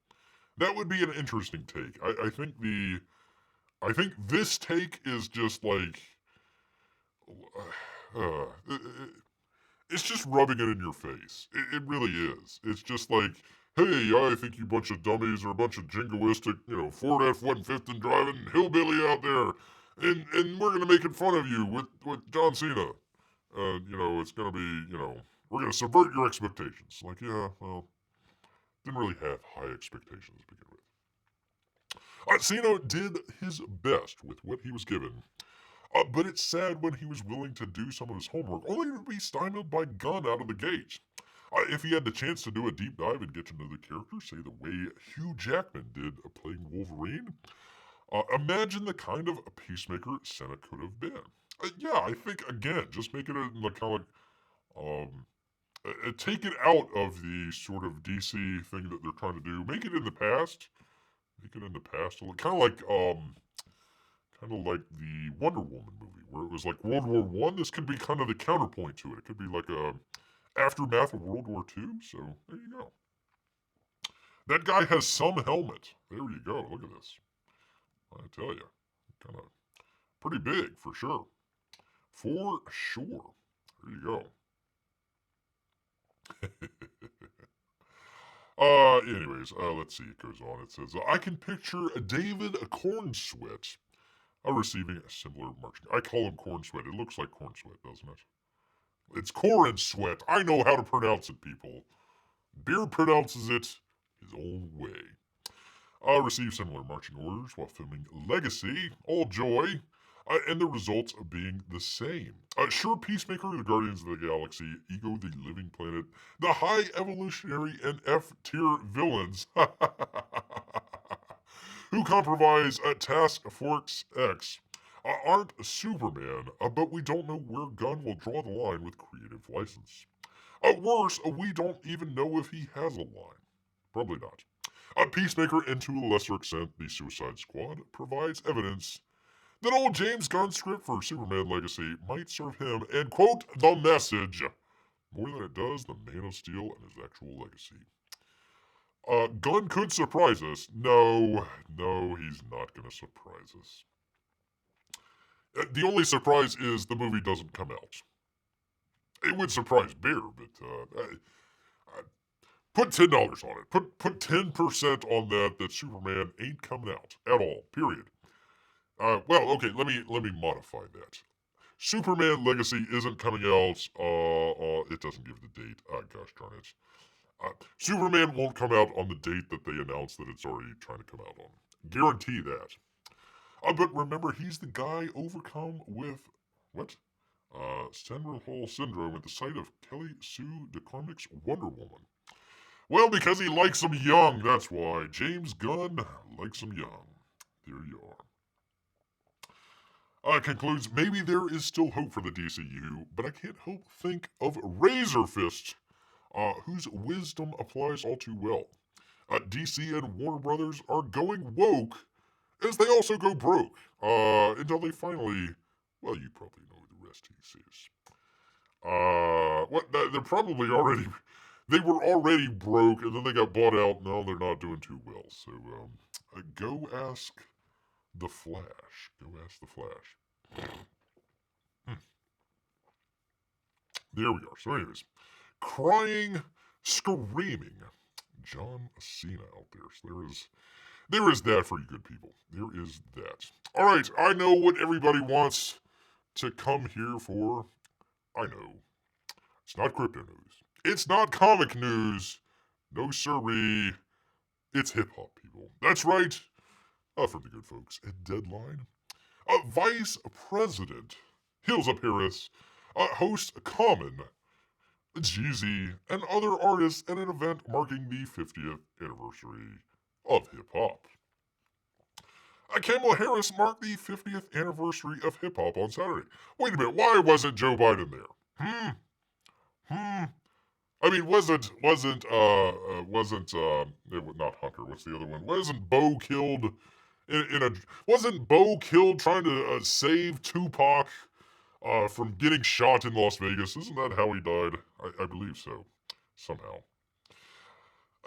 That would be an interesting take. I think this take is just like uh, it's just rubbing it in your face. It really is. It's just like, hey, I think you bunch of dummies are a bunch of jingoistic, Ford F-150 driving hillbilly out there, and we're gonna make fun of you with John Cena. it's going to be, we're going to subvert your expectations. Like, yeah, well, didn't really have high expectations to begin with. Cino did his best with what he was given, but it's sad when he was willing to do some of his homework, only to be stymied by Gunn out of the gate. If he had the chance to do a deep dive and get to know the character, say the way Hugh Jackman did playing Wolverine, imagine the kind of Peacemaker Senna could have been. Yeah, I think, again, just make it a kind of take it out of the sort of DC thing that they're trying to do. Make it in the past. Make it in the past. Kind of like the Wonder Woman movie, where it was like World War One. This could be kind of the counterpoint to it. It could be like a aftermath of World War II. So there you go. That guy has some helmet. There you go. Look at this. I tell you, kind of pretty big for sure. For sure. There you go. Anyways, let's see. It goes on. It says, I can picture David Cornsweat receiving a similar marching. I call him Cornsweat. It looks like Cornsweat, doesn't it? It's Corn Sweat. I know how to pronounce it, people. Beard pronounces it his own way. Received similar marching orders while filming Legacy. All joy. And the results being the same. Sure, Peacemaker, the Guardians of the Galaxy, Ego, the Living Planet, the High Evolutionary and F-tier villains who comprise Task Force X aren't Superman, but we don't know where Gunn will draw the line with creative license. Worse, we don't even know if he has a line. Probably not. Peacemaker, and to a lesser extent, the Suicide Squad, provides evidence that old James Gunn's script for Superman Legacy might serve him and, quote, the message, more than it does the Man of Steel and his actual legacy. Gunn could surprise us. No, he's not going to surprise us. The only surprise is the movie doesn't come out. It would surprise Bear, but put $10 on it. Put 10% on that Superman ain't coming out at all. Period. Well, okay, let me modify that. Superman Legacy isn't coming out. It doesn't give the date. Gosh darn it. Superman won't come out on the date that they announced that it's already trying to come out on. Guarantee that. But remember, he's the guy overcome with what? Central Hall Syndrome at the sight of Kelly Sue DeCormick's Wonder Woman. Well, because he likes them young, that's why. James Gunn likes them young. There you are. Concludes, maybe there is still hope for the DCU, but I can't help think of Razor Fist, whose wisdom applies all too well. DC and Warner Brothers are going woke, as they also go broke, until they finally, well, you probably know the rest he says. They're probably already, they were already broke, and then they got bought out, now they're not doing too well, so, go ask the Flash. Go ask the Flash. There we are. So anyways, crying, screaming, John Cena out there. So there is that for you good people. There is that. All right, I know what everybody wants to come here for. I know. It's not crypto news. It's not comic news. No siree. It's hip-hop, people. That's right. From the good folks at Deadline. Vice President Hills of Paris hosts Common, Jeezy, and other artists at an event marking the 50th anniversary of hip-hop. Kamala Harris marked the 50th anniversary of hip-hop on Saturday. Wait a minute, why wasn't Joe Biden there? I mean, wasn't not Hunter, what's the other one? Wasn't Bo killed wasn't Bo killed trying to save Tupac from getting shot in Las Vegas? Isn't that how he died? I believe so. Somehow.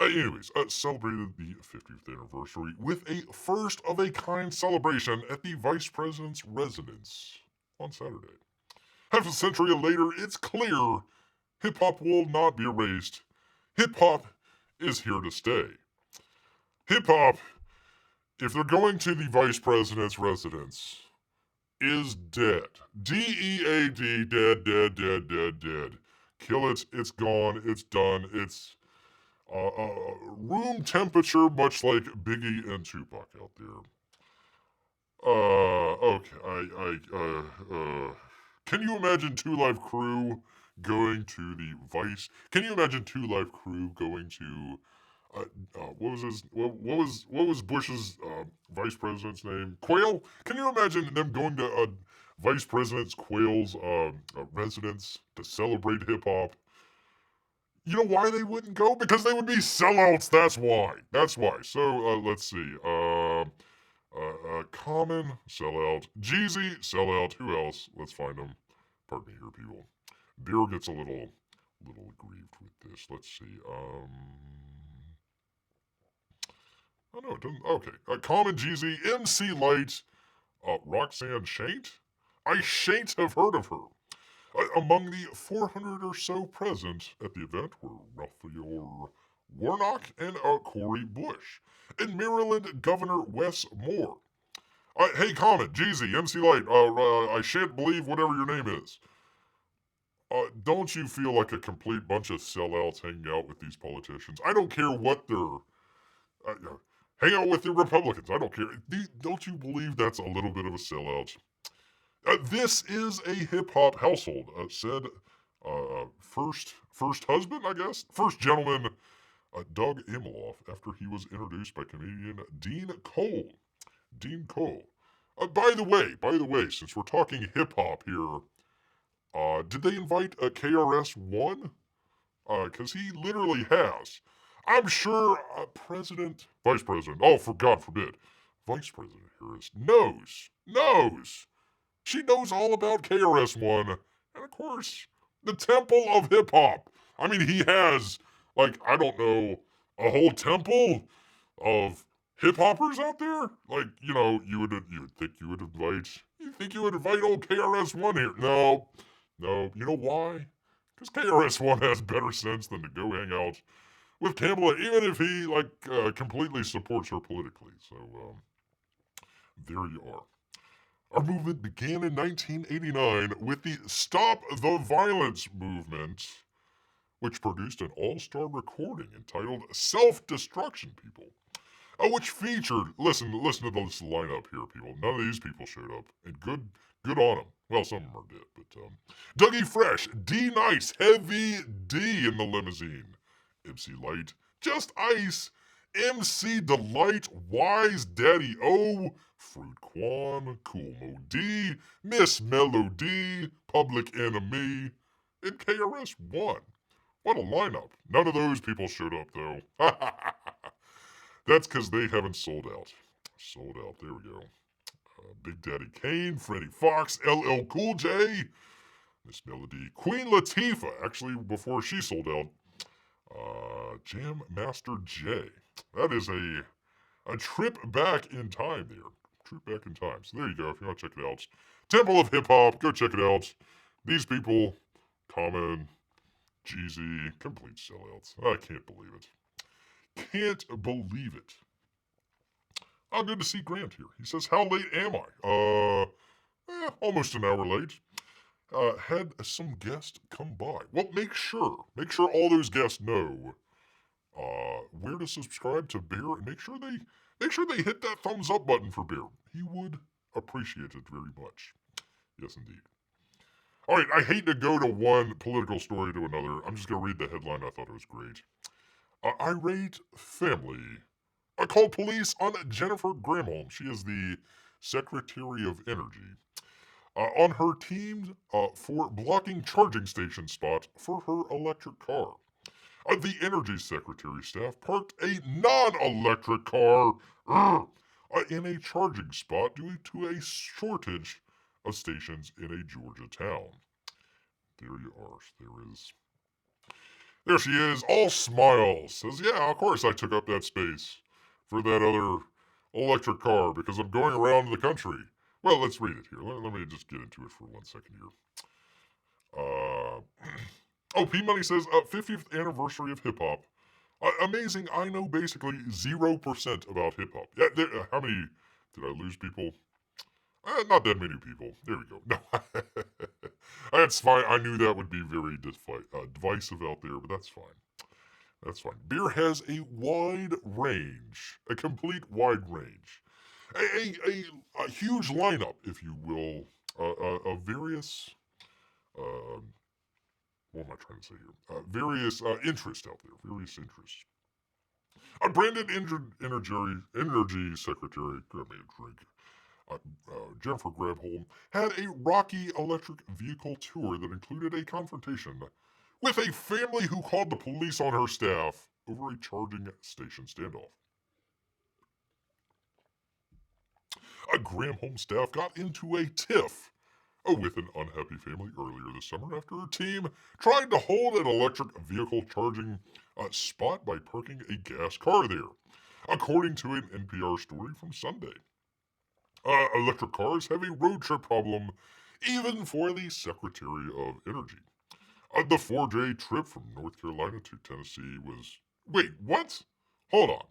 Anyways, celebrated the 50th anniversary with a first-of-a-kind celebration at the Vice President's residence on Saturday. Half a century later, it's clear hip-hop will not be erased. Hip-hop is here to stay. Hip-hop, if they're going to the Vice President's residence, is dead. D-E-A-D, dead, dead, dead, dead, dead. Kill it, it's gone, it's done, it's room temperature, much like Biggie and Tupac out there. Okay, can you imagine Two Live Crew going to the Vice? Can you imagine Two Live Crew going to what was Bush's vice president's name? Quayle. Can you imagine them going to vice president's Quayle's residence to celebrate hip hop? You know why they wouldn't go? Because they would be sellouts. That's why. That's why. So let's see. Common sellout. Jeezy sellout. Who else? Let's find them. Pardon me here, people. Beer gets a little aggrieved with this. Let's see. Oh no, it doesn't. Okay. Common, Jeezy, MC Light, Roxanne Shaint. I shan't have heard of her. Among the 400 or so present at the event were Raphael Warnock and Cory Bush. In Maryland, Governor Wes Moore. Hey, Common, Jeezy, MC Light, I shan't believe whatever your name is. Don't you feel like a complete bunch of sellouts hanging out with these politicians? I don't care what they're... hang out with the Republicans. I don't care. Don't you believe that's a little bit of a sellout? This is a hip-hop household, said first husband, I guess? First gentleman, Doug Imhoff, after he was introduced by comedian Dean Cole. Dean Cole. By the way, since we're talking hip-hop here, did they invite KRS-One? Because he literally has. I'm sure Vice President, oh, for God forbid, Vice President Harris knows. She knows all about KRS-One, and of course, the Temple of Hip Hop. I mean, he has, like, I don't know, a whole temple of hip hoppers out there. Like, you would think you would invite old KRS-One here. No, you know why? Because KRS-One has better sense than to go hang out with Kamala, even if he completely supports her politically. So there you are. Our movement began in 1989 with the Stop the Violence movement, which produced an all-star recording entitled Self-Destruction, people, which featured, listen to this lineup here, people. None of these people showed up, and good on them. Well, some of them are dead, but Dougie Fresh, D Nice, Heavy D in the limousine, MC Light, Just Ice, MC Delight, Wise Daddy O, Fruit Quan, Cool Mo D, Miss Melody, Public Enemy, and KRS-One. What a lineup. None of those people showed up, though. That's because they haven't sold out. There we go. Big Daddy Kane, Freddie Fox, LL Cool J, Miss Melody, Queen Latifah, actually before she sold out, Jam Master J. That is a trip back in time there. Trip back in time. So there you go, if you want to check it out. Temple of Hip Hop, go check it out. These people, Common, Jeezy, complete sellouts. I can't believe it. Can't believe it. Oh, good to see Grant here. He says, how late am I? Almost an hour late. Had some guests come by. Well, make sure all those guests know where to subscribe to Bear, and make sure they hit that thumbs up button for Bear. He would appreciate it very much. Yes, indeed. All right, I hate to go to one political story to another. I'm just going to read the headline. I thought it was great. Irate family called police on Jennifer Granholm. She is the Secretary of Energy. On her team for blocking charging station spots for her electric car. The Energy Secretary staff parked a non-electric car in a charging spot due to a shortage of stations in a Georgia town. There you are. There she is, all smiles. Says, yeah, of course I took up that space for that other electric car because I'm going around the country. Well, let's read it here. Let me just get into it for 1 second here. P-Money says, 50th anniversary of hip-hop. Amazing, I know basically 0% about hip-hop. Yeah, how many, did I lose people? Not that many people. There we go. No, that's fine. I knew that would be very divisive out there, but that's fine. That's fine. Beer has a wide range, a complete wide range, a huge lineup, if you will, of various. What am I trying to say here? Various interests out there. Various interests. A branded energy secretary. Grab me a drink. Jennifer Grabholm had a rocky electric vehicle tour that included a confrontation with a family who called the police on her staff over a charging station standoff. A Granholm staff got into a tiff with an unhappy family earlier this summer after her team tried to hold an electric vehicle charging spot by parking a gas car there, according to an NPR story from Sunday. Electric cars have a road trip problem, even for the Secretary of Energy. The 4-day trip from North Carolina to Tennessee was. Wait, what? Hold on.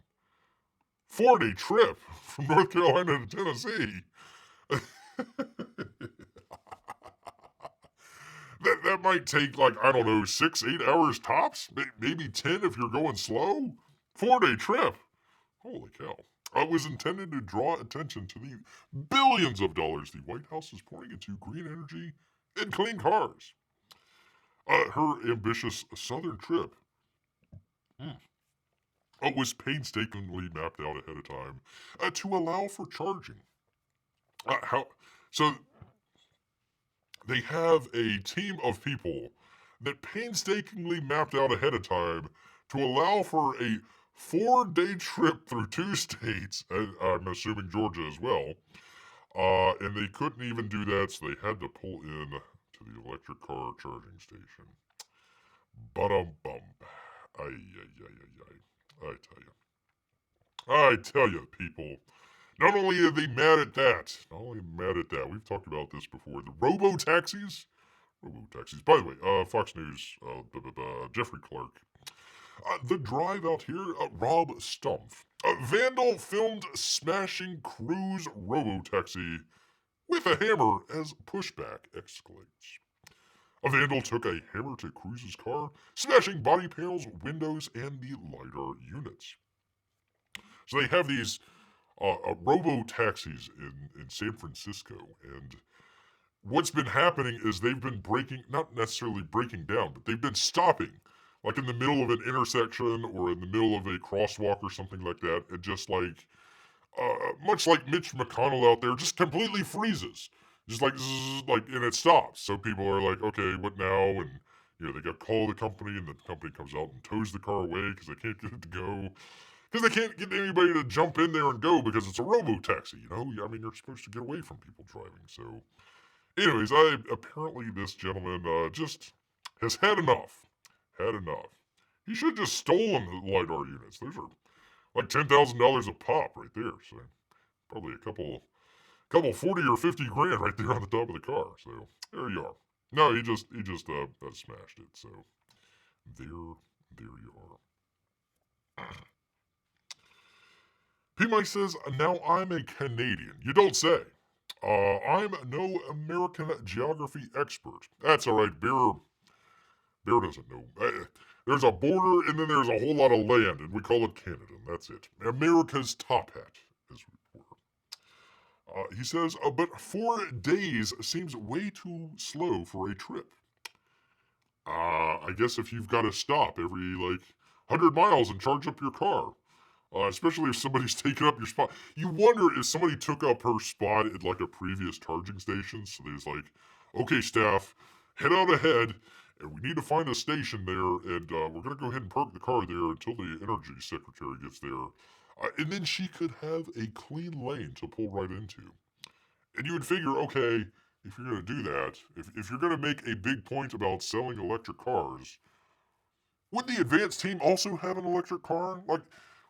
4-day trip from North Carolina to Tennessee? that might take, like, I don't know, 6, 8 hours tops? Maybe 10 if you're going slow? 4-day trip? Holy cow. It was intended to draw attention to the billions of dollars the White House is pouring into green energy and clean cars. Her ambitious southern trip was painstakingly mapped out ahead of time to allow for charging. So they have a team of people that painstakingly mapped out ahead of time to allow for a 4-day trip through 2 states, I'm assuming Georgia as well, and they couldn't even do that, so they had to pull in to the electric car charging station. Ba-dum-bum. Ay. I tell you, people. Not only are they mad at that, we've talked about this before. The Robo-Taxis. By the way, Fox News, Jeffrey Clark. The drive out here, Rob Stumpf. Vandal filmed smashing Cruise Robo-Taxi with a hammer as pushback escalates. A vandal took a hammer to Cruise's car, smashing body panels, windows, and the LiDAR units. So they have these robo-taxis in San Francisco, and what's been happening is they've been not necessarily breaking down, but they've been stopping, like in the middle of an intersection or in the middle of a crosswalk or something like that, and just like, much like Mitch McConnell out there, just completely freezes. Just like, zzz, and it stops. So people are like, okay, what now? And, they got to call the company, and the company comes out and tows the car away because they can't get it to go. Because they can't get anybody to jump in there and go because it's a robo-taxi, I mean, you're supposed to get away from people driving. So, anyways, apparently this gentleman just has had enough. He should have just stolen the LiDAR units. Those are like $10,000 a pop right there. So, probably a couple 40 or 50 grand right there on the top of the car. So, there you are. No, he just smashed it. So, there you are. P-Mike says, now I'm a Canadian. You don't say. I'm no American geography expert. That's all right. Bear doesn't know. There's a border, and then there's a whole lot of land, and we call it Canada. That's it. America's top hat, as we were. He says, but 4 days seems way too slow for a trip. I guess if you've got to stop every, 100 miles and charge up your car, especially if somebody's taken up your spot. You wonder if somebody took up her spot at, a previous charging station, so there's okay, staff, head out ahead, and we need to find a station there, and we're going to go ahead and park the car there until the energy secretary gets there. And then she could have a clean lane to pull right into. And you would figure, okay, if you're going to do that, if you're going to make a big point about selling electric cars, would the advanced team also have an electric car?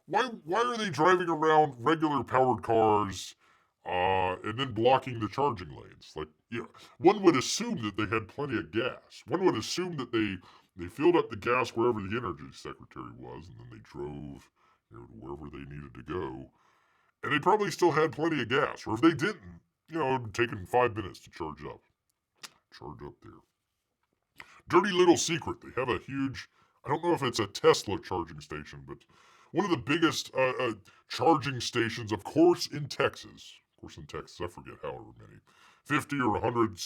Why are they driving around regular powered cars and then blocking the charging lanes? One would assume that they had plenty of gas. One would assume that they filled up the gas wherever the energy secretary was, and then they drove to wherever they needed to go. And they probably still had plenty of gas. Or if they didn't, taking 5 minutes to charge up. Charge up there. Dirty little secret. They have a huge, I don't know if it's a Tesla charging station, but one of the biggest charging stations, of course, in Texas. Of course, in Texas, I forget however many. 50 or 100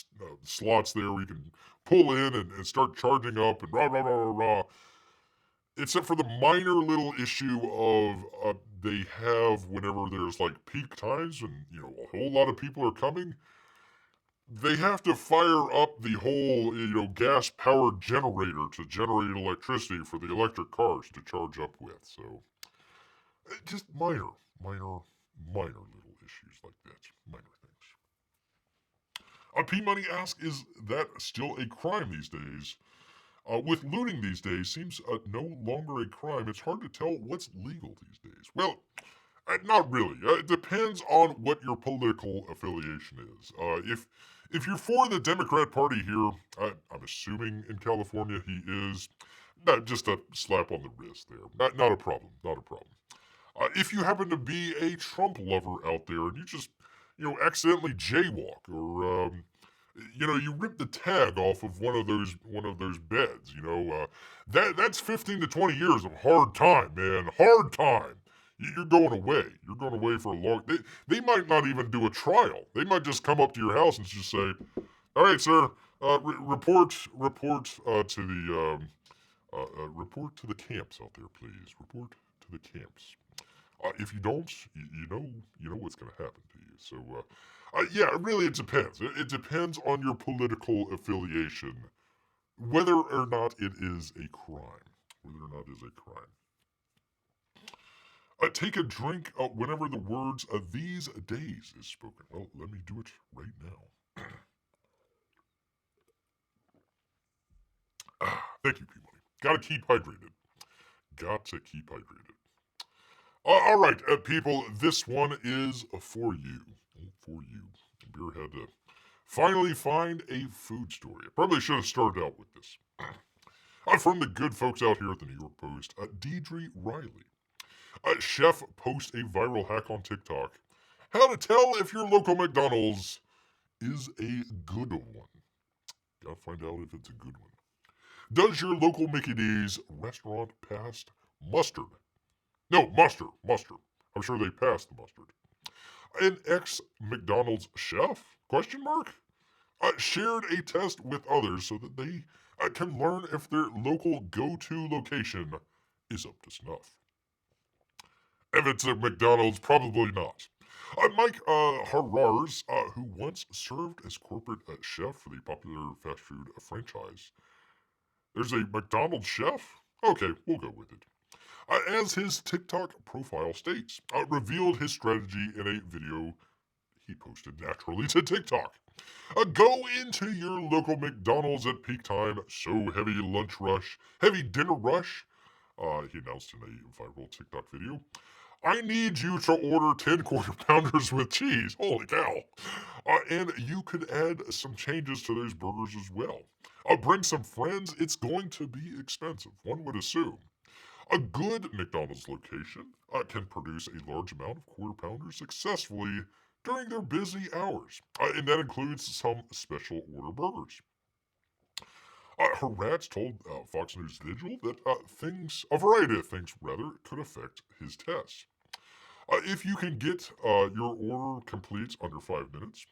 slots there where you can pull in and start charging up and rah, rah, rah, rah, rah. Except for the minor little issue of they have whenever there's like peak times and a whole lot of people are coming, they have to fire up the whole gas powered generator to generate electricity for the electric cars to charge up with. So just minor little issues like that, minor things. P Money asks, is that still a crime these days? With looting these days, seems no longer a crime. It's hard to tell what's legal these days. Well, not really. It depends on what your political affiliation is. If you're for the Democrat Party here, I'm assuming in California he is. Just a slap on the wrist there. Not a problem. Not a problem. If you happen to be a Trump lover out there and you just, accidentally jaywalk or you rip the tag off of one of those beds, that's 15 to 20 years of hard time, man. Hard time. You're going away. You're going away for a long. They might not even do a trial. They might just come up to your house and just say, "All right, sir, report report to the camps out there, please. Report to the camps. If you don't, you know what's going to happen to you." So, yeah, really, it depends. It depends on your political affiliation, whether or not it is a crime. Whether or not it is a crime. Take a drink whenever the words of these days is spoken. Well, let me do it right now. Thank you, P-Money. Gotta keep hydrated. Got to keep hydrated. All right, people, this one is for you. For you. Beer had to finally find a food story. I probably should have started out with this. From the good folks out here at the New York Post, Deidre Riley. Chef posts a viral hack on TikTok. How to tell if your local McDonald's is a good one. Gotta find out if it's a good one. Does your local Mickey D's restaurant pass mustard? No, mustard. I'm sure they passed the mustard. An ex-McDonald's chef? Question mark? Shared a test with others so that they can learn if their local go-to location is up to snuff. If it's a McDonald's, probably not. Mike Harars, who once served as corporate chef for the popular fast food franchise. There's a McDonald's chef? Okay, we'll go with it. As his TikTok profile states, revealed his strategy in a video he posted naturally to TikTok. Go into your local McDonald's at peak time, so heavy lunch rush, heavy dinner rush, he announced in a viral TikTok video. I need you to order 10 quarter pounders with cheese. Holy cow. And you could add some changes to those burgers as well. Bring some friends. It's going to be expensive, one would assume. A good McDonald's location can produce a large amount of quarter pounders successfully during their busy hours, and that includes some special order burgers. Harats told Fox News Digital that a variety of things, could affect his test. If you can get your order complete under 5 minutes,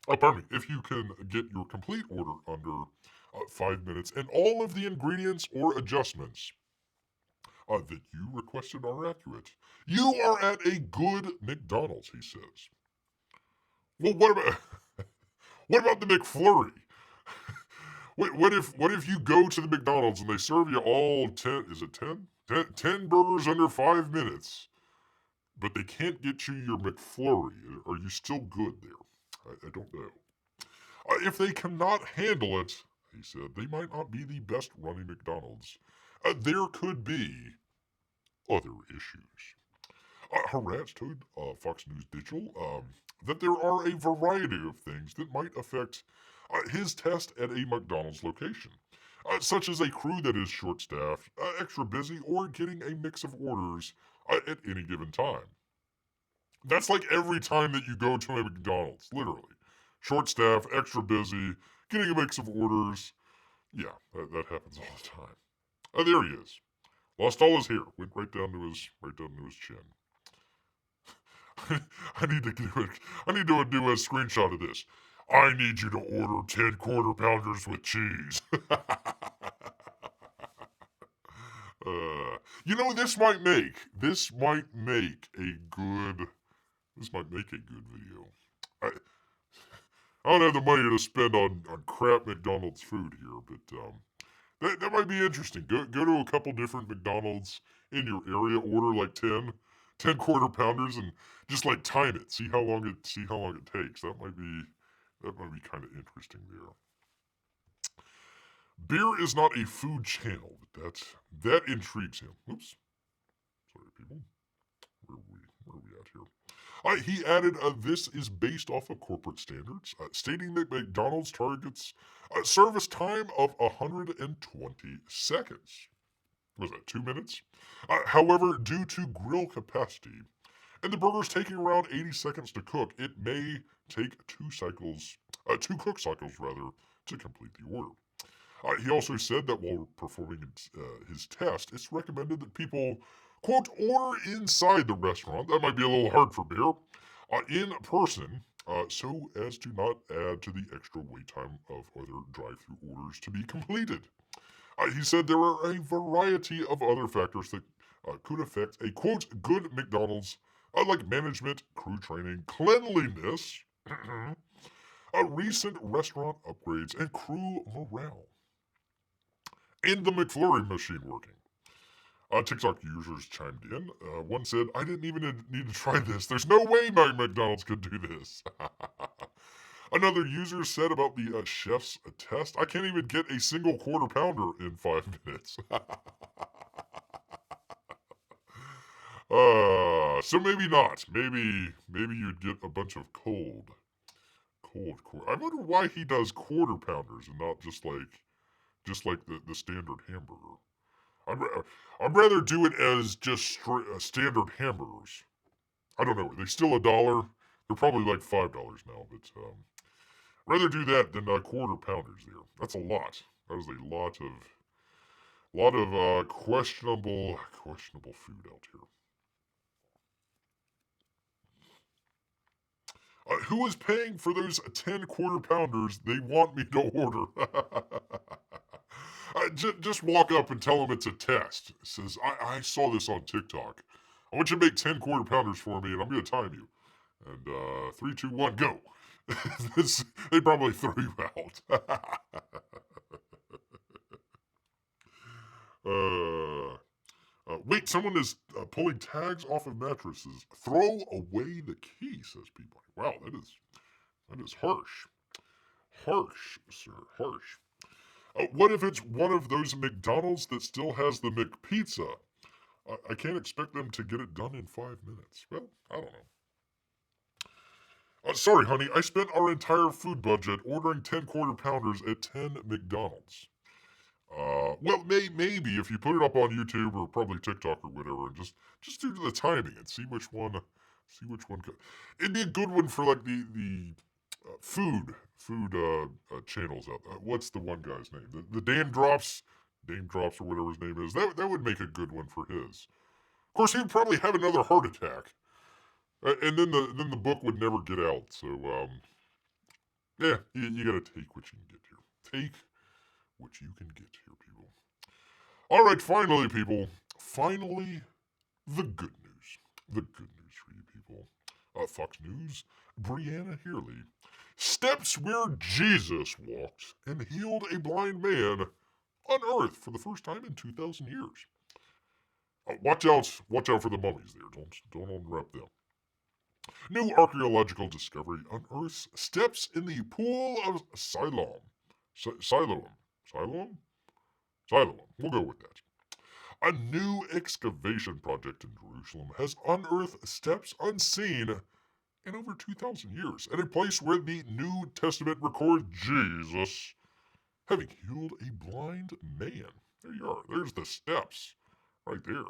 if you can get your complete order under 5 minutes and all of the ingredients or adjustments that you requested are accurate, you are at a good McDonald's, he says. Well, what about the McFlurry? What if you go to the McDonald's and they serve you all 10, is it 10? 10 burgers under 5 minutes, but they can't get you your McFlurry? Are you still good there? I don't know. If they cannot handle it, he said, they might not be the best running McDonald's. There could be other issues. Harats told Fox News Digital that there are a variety of things that might affect his test at a McDonald's location, such as a crew that is short-staffed, extra busy, or getting a mix of orders at any given time. That's like every time that you go to a McDonald's, literally. Short staff, extra busy, getting a mix of orders. Yeah, that happens all the time. Oh, there he is. Lost all his hair. Went right down to his chin. I need to do it. I need to do a screenshot of this. I need you to order 10 quarter pounders with cheese. You know, this might make a good video. I, I don't have the money to spend on crap McDonald's food here, but that might be interesting. Go to a couple different McDonald's in your area, order like 10 quarter pounders, and just like time it. See how long it takes. That might be kind of interesting there. Beer is not a food channel, but that intrigues him. Oops. Sorry, people. Where are we at here? He added, this is based off of corporate standards, stating that McDonald's targets a service time of 120 seconds. Was that 2 minutes? However, due to grill capacity, and the burgers taking around 80 seconds to cook, it may take two cook cycles rather, to complete the order. He also said that while performing his test, it's recommended that people, quote, order inside the restaurant. That might be a little hard for Bear. In person, so as to not add to the extra wait time of other drive-through orders to be completed. He said there are a variety of other factors that could affect a, quote, good McDonald's, like management, crew training, cleanliness, recent restaurant upgrades, and crew morale. And the McFlurry machine working. TikTok users chimed in. One said, I didn't even need to try this. There's no way my McDonald's could do this. Another user said about the chef's test, I can't even get a single quarter pounder in 5 minutes. So maybe not. Maybe you'd get a bunch of cold. I wonder why he does quarter pounders and not just like the standard hamburger. I'd rather do it as just standard hamburgers. I don't know. Are they still $1? They're probably like $5 now, but rather do that than quarter pounders there. That's a lot. That is a lot of questionable food out here. Who is paying for those 10 quarter pounders they want me to order? Just walk up and tell them it's a test. It says, I saw this on TikTok. I want you to make 10 quarter pounders for me, and I'm going to time you. And 3, 2, 1, go. They probably throw you out. Wait, someone is pulling tags off of mattresses. Throw away the key, says people. Wow, that is harsh. Harsh, sir, harsh. What if it's one of those McDonald's that still has the McPizza? I can't expect them to get it done in 5 minutes. Well, I don't know. Sorry, honey, I spent our entire food budget ordering 10 quarter pounders at 10 McDonald's. Well, maybe if you put it up on YouTube or probably TikTok or whatever, and just do the timing and see which one. It'd be a good one for like the food channels out there. What's the one guy's name? The Dame Drops or whatever his name is. That would make a good one for his. Of course, he'd probably have another heart attack, and then the book would never get out. So yeah, you gotta take what you can get here. Take what you can get here, people. All right, finally, people. Finally, the good news. The good news for you people. Fox News, Brianna Healy. Steps where Jesus walked and healed a blind man on Earth for the first time in 2,000 years. Watch out for the mummies there. Don't unwrap them. New archaeological discovery unearths steps in the pool of Siloam. Siloam? We'll go with that. A new excavation project in Jerusalem has unearthed steps unseen in over 2,000 years, at a place where the New Testament records Jesus having healed a blind man. There you are. There's the steps right there.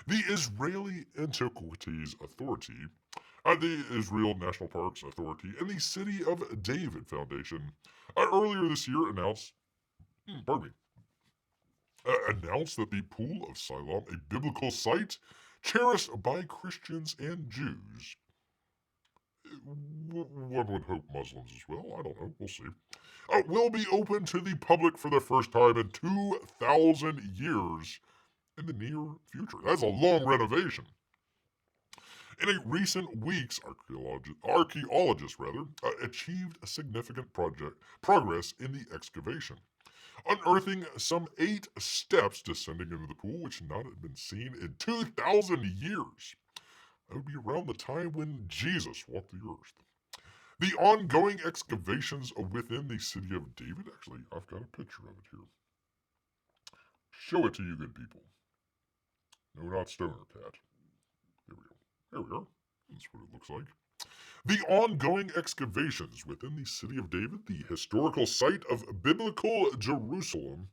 The Israeli Antiquities Authority, the Israel National Parks Authority, and the City of David Foundation earlier this year announced that the Pool of Siloam, a biblical site cherished by Christians and Jews, one would hope Muslims as well, I don't know, we'll see, will be open to the public for the first time in 2,000 years in the near future. That's a long renovation. In a recent weeks, archaeologists achieved a significant progress in the excavation, unearthing some 8 steps descending into the pool, which not had been seen in 2,000 years. That would be around the time when Jesus walked the earth. The ongoing excavations within the city of David, actually, I've got a picture of it here. Show it to you good people. No, not Stoner Cat. There we go. There we are. That's what it looks like. The ongoing excavations within the city of David, the historical site of biblical Jerusalem,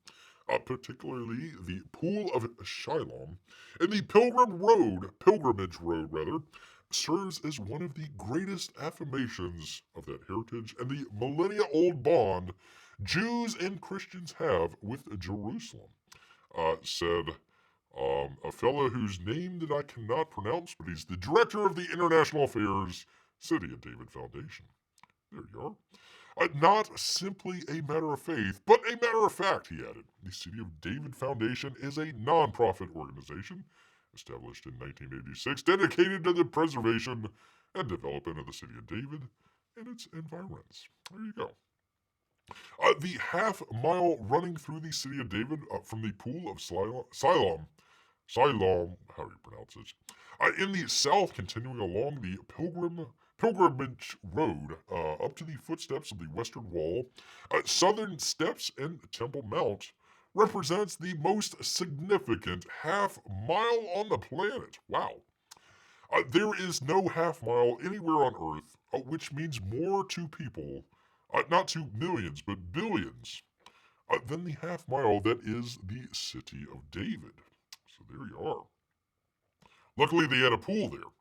particularly the Pool of Siloam, and the Pilgrimage Road, serves as one of the greatest affirmations of that heritage and the millennia-old bond Jews and Christians have with Jerusalem, said a fellow whose name that I cannot pronounce, but he's the director of the International Affairs City of David Foundation. There you are. Not simply a matter of faith, but a matter of fact, he added. The City of David Foundation is a non-profit organization established in 1986, dedicated to the preservation and development of the City of David and its environs. There you go. The half-mile running through the City of David from the Pool of Siloam, how do you pronounce it? In the south, continuing along the Pilgrimage Road up to the footsteps of the Western Wall, Southern Steps and Temple Mount represents the most significant half-mile on the planet. Wow. There is no half-mile anywhere on Earth, which means more to people, not to millions, but billions, than the half-mile that is the City of David. So there you are. Luckily, they had a pool there.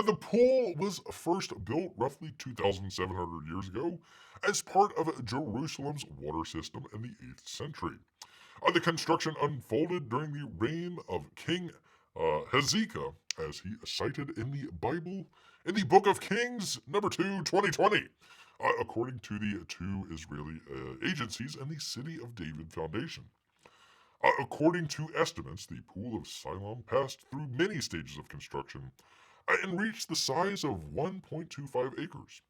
The pool was first built roughly 2,700 years ago as part of Jerusalem's water system in the 8th century. The construction unfolded during the reign of King Hezekiah, as he cited in the Bible, in the Book of Kings, number 2, 2020, according to the 2 Israeli agencies and the City of David Foundation. According to estimates, the Pool of Siloam passed through many stages of construction and reached the size of 1.25 acres.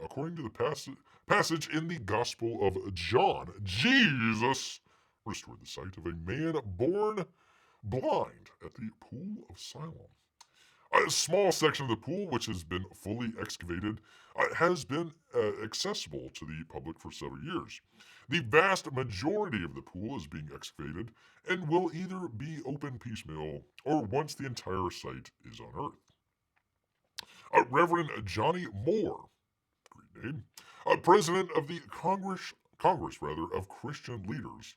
According to the passage in the Gospel of John, Jesus restored the sight of a man born blind at the Pool of Siloam. A small section of the pool, which has been fully excavated, has been accessible to the public for several years. The vast majority of the pool is being excavated and will either be open piecemeal or once the entire site is unearthed. Reverend Johnny Moore, great name, president of the Congress of Christian leaders,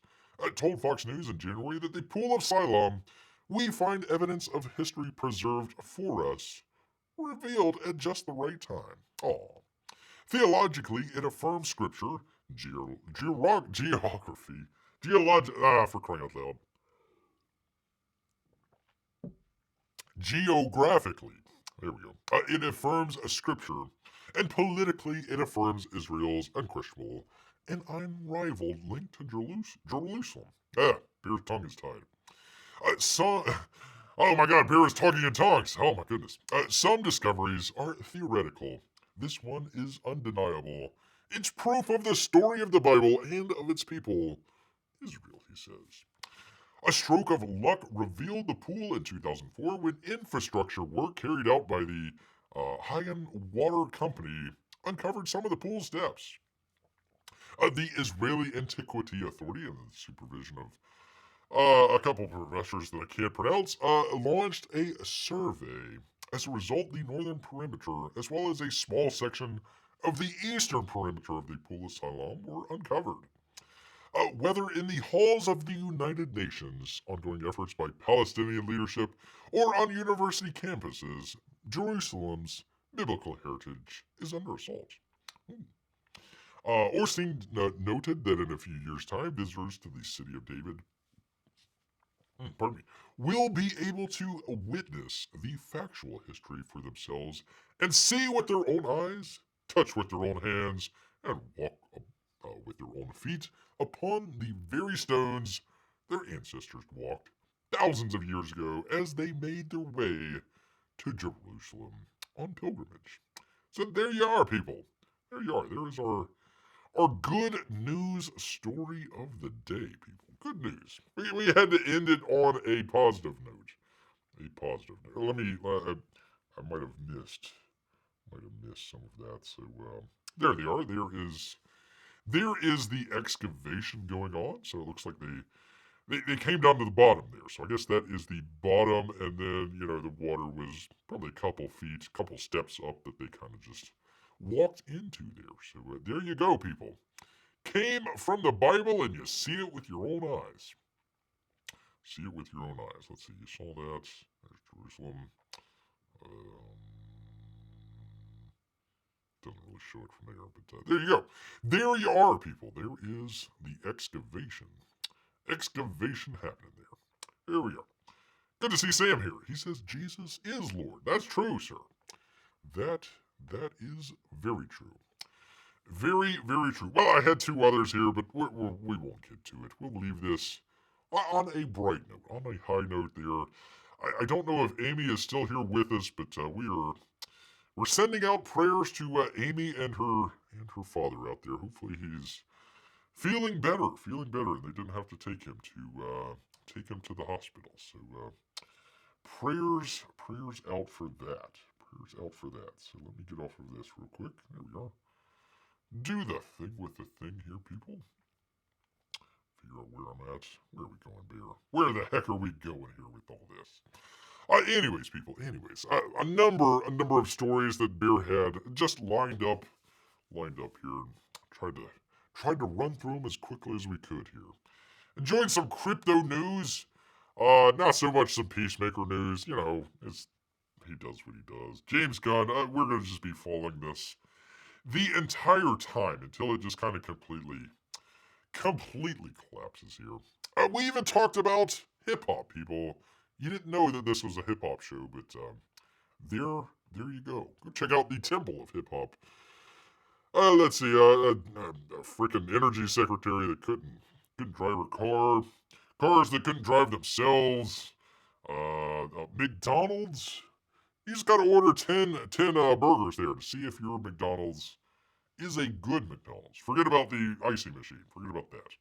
told Fox News in January that the Pool of Siloam, we find evidence of history preserved for us, revealed at just the right time. Aww. Theologically, it affirms scripture, geographically, there we go. It affirms a scripture, and politically, it affirms Israel's unquestionable and unrivaled link to Jerusalem. Beer's tongue is tied. Oh my god, Beer is talking in tongues. Oh my goodness. Some discoveries are theoretical. This one is undeniable. It's proof of the story of the Bible and of its people, Israel, he says. A stroke of luck revealed the pool in 2004 when infrastructure work carried out by the Hayan Water Company uncovered some of the pool's depths. The Israeli Antiquity Authority, under the supervision of a couple of professors that I can't pronounce, launched a survey. As a result, the northern perimeter, as well as a small section of the eastern perimeter of the Pool of Siloam, were uncovered. Whether in the halls of the United Nations, ongoing efforts by Palestinian leadership, or on university campuses, Jerusalem's biblical heritage is under assault. Orstein noted that in a few years' time, visitors to the city of David will be able to witness the factual history for themselves and see with their own eyes, touch with their own hands, and walk with their own feet upon the very stones their ancestors walked thousands of years ago as they made their way to Jerusalem on pilgrimage. So there you are, people. There you are. There is our good news story of the day, people. Good news. We had to end it on a positive note. A positive note. Let me. I might have missed some of that. So there they are. There is the excavation going on. So it looks like they came down to the bottom there. So I guess that is the bottom, and then the water was probably a couple feet, couple steps up that they kind of just walked into there. So there you go, people. Came from the Bible, and you see it with your own eyes. See it with your own eyes. Let's see. You saw that. There's Jerusalem. Doesn't really show it from there, but there you go. There you are, people. There is the excavation. Excavation happening there. There we are. Good to see Sam here. He says Jesus is Lord. That's true, sir. That is very true. Very, very true. Well, I had two others here, but we won't get to it. We'll leave this on a bright note, on a high note there. I don't know if Amy is still here with us, but we're sending out prayers to Amy and her father out there. Hopefully he's feeling better, and they didn't have to take him to the hospital. So prayers out for that. Prayers out for that. So let me get off of this real quick. There we are. Do the thing with the thing here, people. Figure out where I'm at. Where are we going, Bear? Where the heck are we going here with all this? Anyways, people. Anyways, a number of stories that Bear had just lined up here. Tried to run through them as quickly as we could here. Enjoying some crypto news. Not so much some Peacemaker news. He does what he does. James Gunn. We're gonna just be following this the entire time until it just kind of completely collapses here. We even talked about hip-hop, people. You didn't know that this was a hip-hop show, but there you go. Go check out the Temple of Hip-Hop. Let's see, a freaking energy secretary that couldn't drive her car. Cars that couldn't drive themselves. McDonald's. You just gotta order 10 burgers there to see if your McDonald's is a good McDonald's. Forget about the icy machine. Forget about that.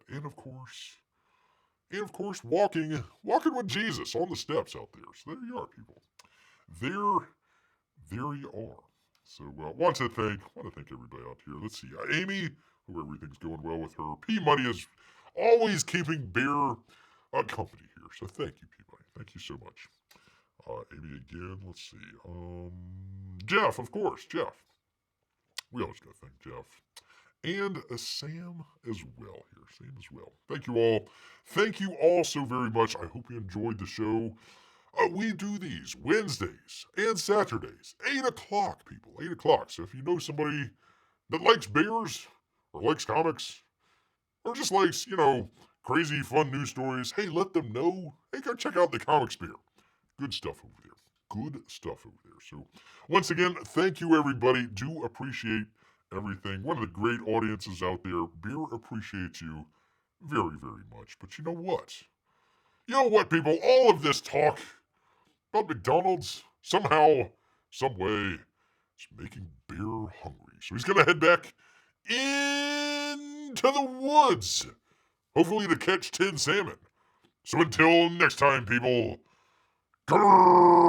And of course, walking with Jesus on the steps out there. So there you are, people. There you are. So want to thank everybody out here. Let's see, Amy, who everything's going well with her. P Money is always keeping Bear company here. So thank you, P Money. Thank you so much. Amy again. Let's see. Jeff, of course, Jeff. We always gotta thank Jeff. And Sam as well here. Sam as well. Thank you all. Thank you all so very much. I hope you enjoyed the show. We do these Wednesdays and Saturdays, 8 o'clock, people, 8 o'clock. So if you know somebody that likes bears or likes comics or just likes, crazy fun news stories, hey, let them know. Hey, go check out the Comics Bear. Good stuff over there. So once again, thank you, everybody. Do appreciate everything. One of the great audiences out there. Bear appreciates you very, very much. But you know what? People? All of this talk about McDonald's, somehow, some way, is making Bear hungry. So he's going to head back into the woods, hopefully to catch 10 salmon. So until next time, people, grrrr.